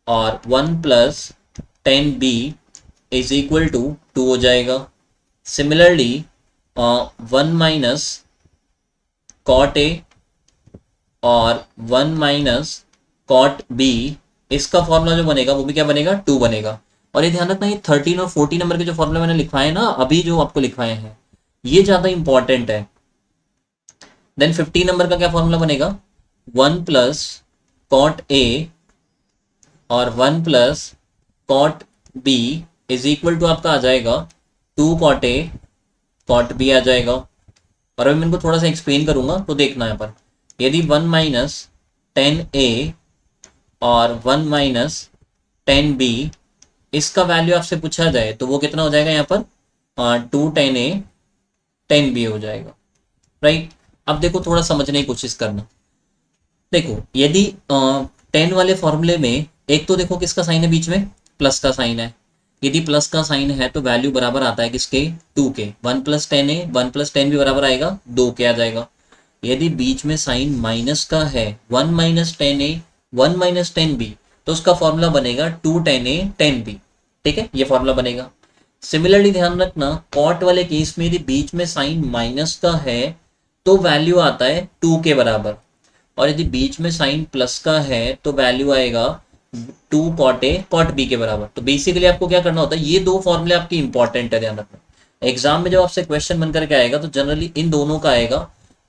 Speaker 1: और 1 plus 10 B is equal to 2 हो जाएगा। सिमिलरली 1 माइनस कॉट ए और 1 माइनस कॉट बी, इसका फॉर्मूला जो बनेगा वो भी क्या बनेगा, 2 बनेगा। और ये ध्यान रखना, ये 13 और 14 नंबर के जो फॉर्मूले मैंने लिखवाए ना, अभी जो आपको लिखवाए हैं, ये ज्यादा इंपॉर्टेंट है। देन 15 नंबर का क्या फॉर्मूला बनेगा, 1 + cot A और 1 + cot B is equal to आपका आ जाएगा 2 cot A cot B आ जाएगा। और अभी मैं इनको थोड़ा सा एक्सप्लेन करूंगा तो देखना यहाँ पर, यदि 1 - 10A और 1 - 10B इसका वैल्यू आपसे पूछा जाए तो वो कितना हो जाएगा यहाँ पर, 2 10A 10B हो जाएगा, राइट। अब देखो थोड़ा समझने की कोशिश करना। देखो यदि 10 वाले फॉर्मूले में एक तो देखो किसका साइन है, बीच में प्लस का साइन है। यदि प्लस का साइन है तो वैल्यू बराबर आता है किसके, 2 के। 1 + 10A 1 + 10 भी बराबर आएगा 2 के आ जाएगा। यदि बीच में साइन माइनस का है, 1 - 10A 1 - 10B, तो उसका फॉर्मूला बनेगा 2 10A 10B। ठीक है, ये फॉर्मूला बनेगा। सिमिलरली ध्यान रखना, कॉट वाले केस में यदि बीच में साइन माइनस का है तो वैल्यू आता है 2 के बराबर, और यदि बीच में साइन प्लस का है तो वैल्यू आएगा 2 cot A cot B के बराबर। तो बेसिकली आपको क्या करना होता है, ये दो फॉर्मूले आपकी इंपॉर्टेंट है, ध्यान रखना। एग्जाम में जब आपसे क्वेश्चन बन करके आएगा तो जनरली इन दोनों का आएगा।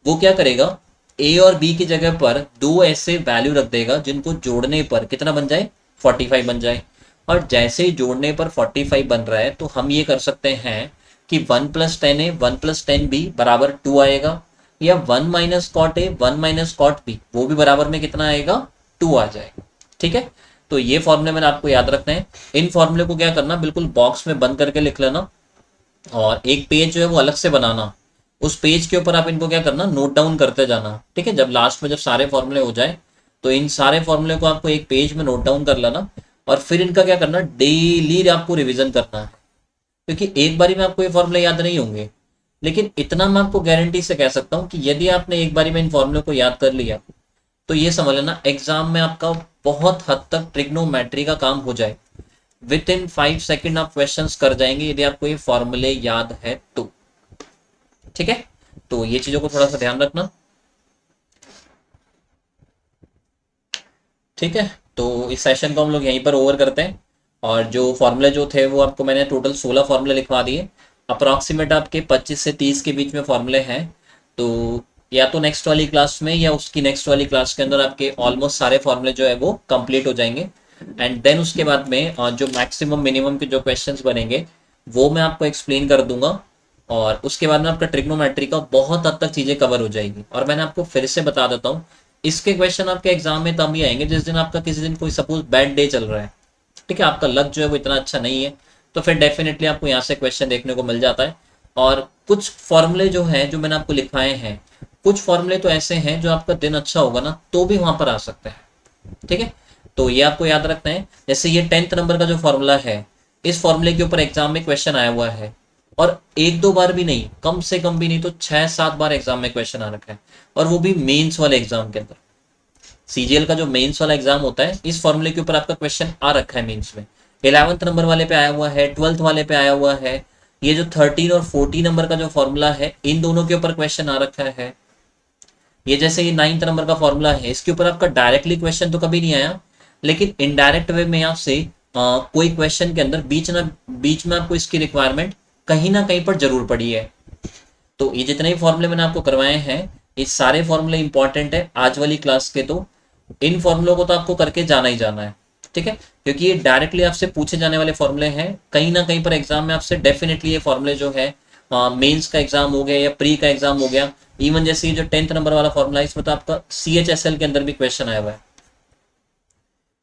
Speaker 1: वो क्या करेगा, ए और बी की जगह पर दो ऐसे वैल्यू रख देगा जिनको जोड़ने पर कितना बन जाए, 45 बन जाए। और जैसे ही जोड़ने पर 45 बन रहा है तो हम ये कर सकते हैं कि 1 + 10A 1 + 10B बराबर 2 आएगा, या 1 - cot A 1 - cot B वो भी बराबर में कितना आएगा, 2 आ जाएगा। ठीक है, तो ये फॉर्मूले मैंने आपको याद रखना है। इन फॉर्मूले को क्या करना, बिल्कुल बॉक्स में बंद करके लिख लेना, और एक पेज जो है वो अलग से बनाना। उस पेज के ऊपर आप इनको क्या करना, नोट डाउन करते जाना। ठीक है, जब लास्ट में जब सारे फॉर्मूले हो जाए तो इन सारे फॉर्मूले को आपको एक पेज में नोट डाउन कर लेना, और फिर इनका क्या करना, डेली आपको रिवीजन करना है। क्योंकि एक बारी में आपको ये फॉर्मूले याद नहीं होंगे, लेकिन इतना मैं आपको गारंटी से कह सकता हूँ कि यदि आपने एक बारी में इन फॉर्मूले को याद कर लिया तो ये समझ लेना एग्जाम में आपका बहुत हद तक ट्रिग्नोमेट्री का काम हो जाए। विद इन 5 सेकेंड आप क्वेश्चंस कर जाएंगे यदि आपको ये फॉर्मूले याद है तो। ठीक है, तो ये चीजों को थोड़ा सा ध्यान रखना। ठीक है, तो इस सेशन को हम लोग यहीं पर ओवर करते हैं। और जो फॉर्मूले जो थे वो आपको मैंने टोटल 16 फॉर्मूले लिखवा दिए। अप्रॉक्सीमेट आपके 25 से 30 के बीच में फॉर्मूले हैं। तो या तो नेक्स्ट वाली क्लास में या उसकी नेक्स्ट वाली क्लास के अंदर आपके ऑलमोस्ट सारे फॉर्मूले जो है वो कंप्लीट हो जाएंगे। एंड देन उसके बाद में जो मैक्सिमम मिनिमम के जो क्वेश्चंस बनेंगे वो मैं आपको एक्सप्लेन कर दूंगा। और उसके बाद में आपका ट्रिग्नोमेट्री का बहुत हद तक चीज़ें कवर हो जाएगी। और मैंने आपको फिर से बता देता हूँ, इसके क्वेश्चन आपके एग्जाम में तब ही आएंगे जिस दिन आपका किसी दिन कोई सपोज बैड डे चल रहा है। ठीक है, आपका लक जो है वो इतना अच्छा नहीं है, तो फिर डेफिनेटली आपको यहाँ से क्वेश्चन देखने को मिल जाता है। और कुछ फॉर्मूले जो हैं जो मैंने आपको लिखवाए हैं, कुछ फॉर्मूले तो ऐसे हैं जो आपका दिन अच्छा होगा ना तो भी वहां पर आ सकते हैं। ठीक है, तो ये आपको याद रखना है। जैसे ये 10th नंबर का जो फॉर्मूला है, इस फॉर्मूले के ऊपर एग्जाम में क्वेश्चन आया हुआ है, और एक दो बार भी नहीं, कम से कम भी नहीं तो 6-7 बार एग्जाम में क्वेश्चन आ रखा है, और वो भी मेंस वाले एग्जाम के अंदर। सीजीएल का जो मेंस वाला एग्जाम होता है, इस फॉर्मूले के ऊपर आपका क्वेश्चन आ रखा है मेंस में। 11th नंबर वाले पे आया हुआ है, 12th वाले पे आया हुआ है। ये जो 13 और 14 नंबर का जो फॉर्मूला है, इन दोनों के ऊपर क्वेश्चन आ रखा है। ये जैसे ये 9th नंबर का फॉर्मूला है, इसके ऊपर आपका डायरेक्टली क्वेश्चन तो कभी नहीं आया, लेकिन इनडायरेक्ट वे में आपसे कोई क्वेश्चन के अंदर बीच में आपको इसकी रिक्वायरमेंट कहीं ना कहीं पर जरूर पड़ी है। तो ये जितने भी फॉर्मूले मैंने आपको करवाए हैं, ये सारे फॉर्मूले इंपॉर्टेंट है आज वाली क्लास के। तो इन फॉर्मूलों को तो आपको करके जाना ही जाना है। ठीक है, क्योंकि ये डायरेक्टली आपसे पूछे जाने वाले फॉर्मूले हैं। कहीं ना कहीं पर एग्जाम में आपसे डेफिनेटली ये फॉर्मूले जो है, मेंस का एग्जाम हो गया या प्री का एग्जाम हो गया, इवन जैसे ये जो 10th नंबर वाला फॉर्मूला है, इसमें तो आपका CHSL के अंदर भी क्वेश्चन आया हुआ है।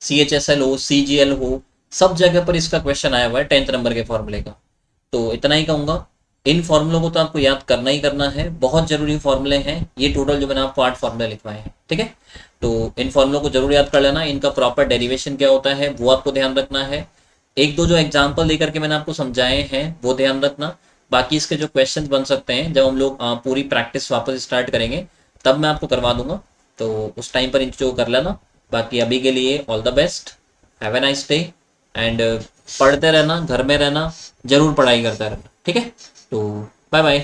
Speaker 1: CHSL हो, CGL हो, सब जगह पर इसका क्वेश्चन आया हुआ है 10th नंबर के फॉर्मूले का। तो इतना ही कहूंगा, इन फॉर्मूलों को तो आपको याद करना ही करना है, बहुत जरूरी फॉर्मूले हैं ये। टोटल जो मैंने आपको 8 फॉर्मूले लिखवाए हैं। ठीक है, तो इन फॉर्मूलों को जरूर याद कर लेना। इनका प्रॉपर डेरिवेशन क्या होता है वो आपको ध्यान रखना है। एक दो जो एग्जाम्पल देकर के मैंने आपको समझाए हैं वो ध्यान रखना। बाकी इसके जो क्वेश्चंस बन सकते हैं जब हम लोग पूरी प्रैक्टिस वापस स्टार्ट करेंगे तब मैं आपको करवा दूंगा, तो उस टाइम पर इन चीज़ों को कर लेना। बाकी अभी के लिए all the best, have a nice day, and पढ़ते रहना, घर में रहना, जरूर पढ़ाई करता रहना। ठीक है, तो बाय बाय।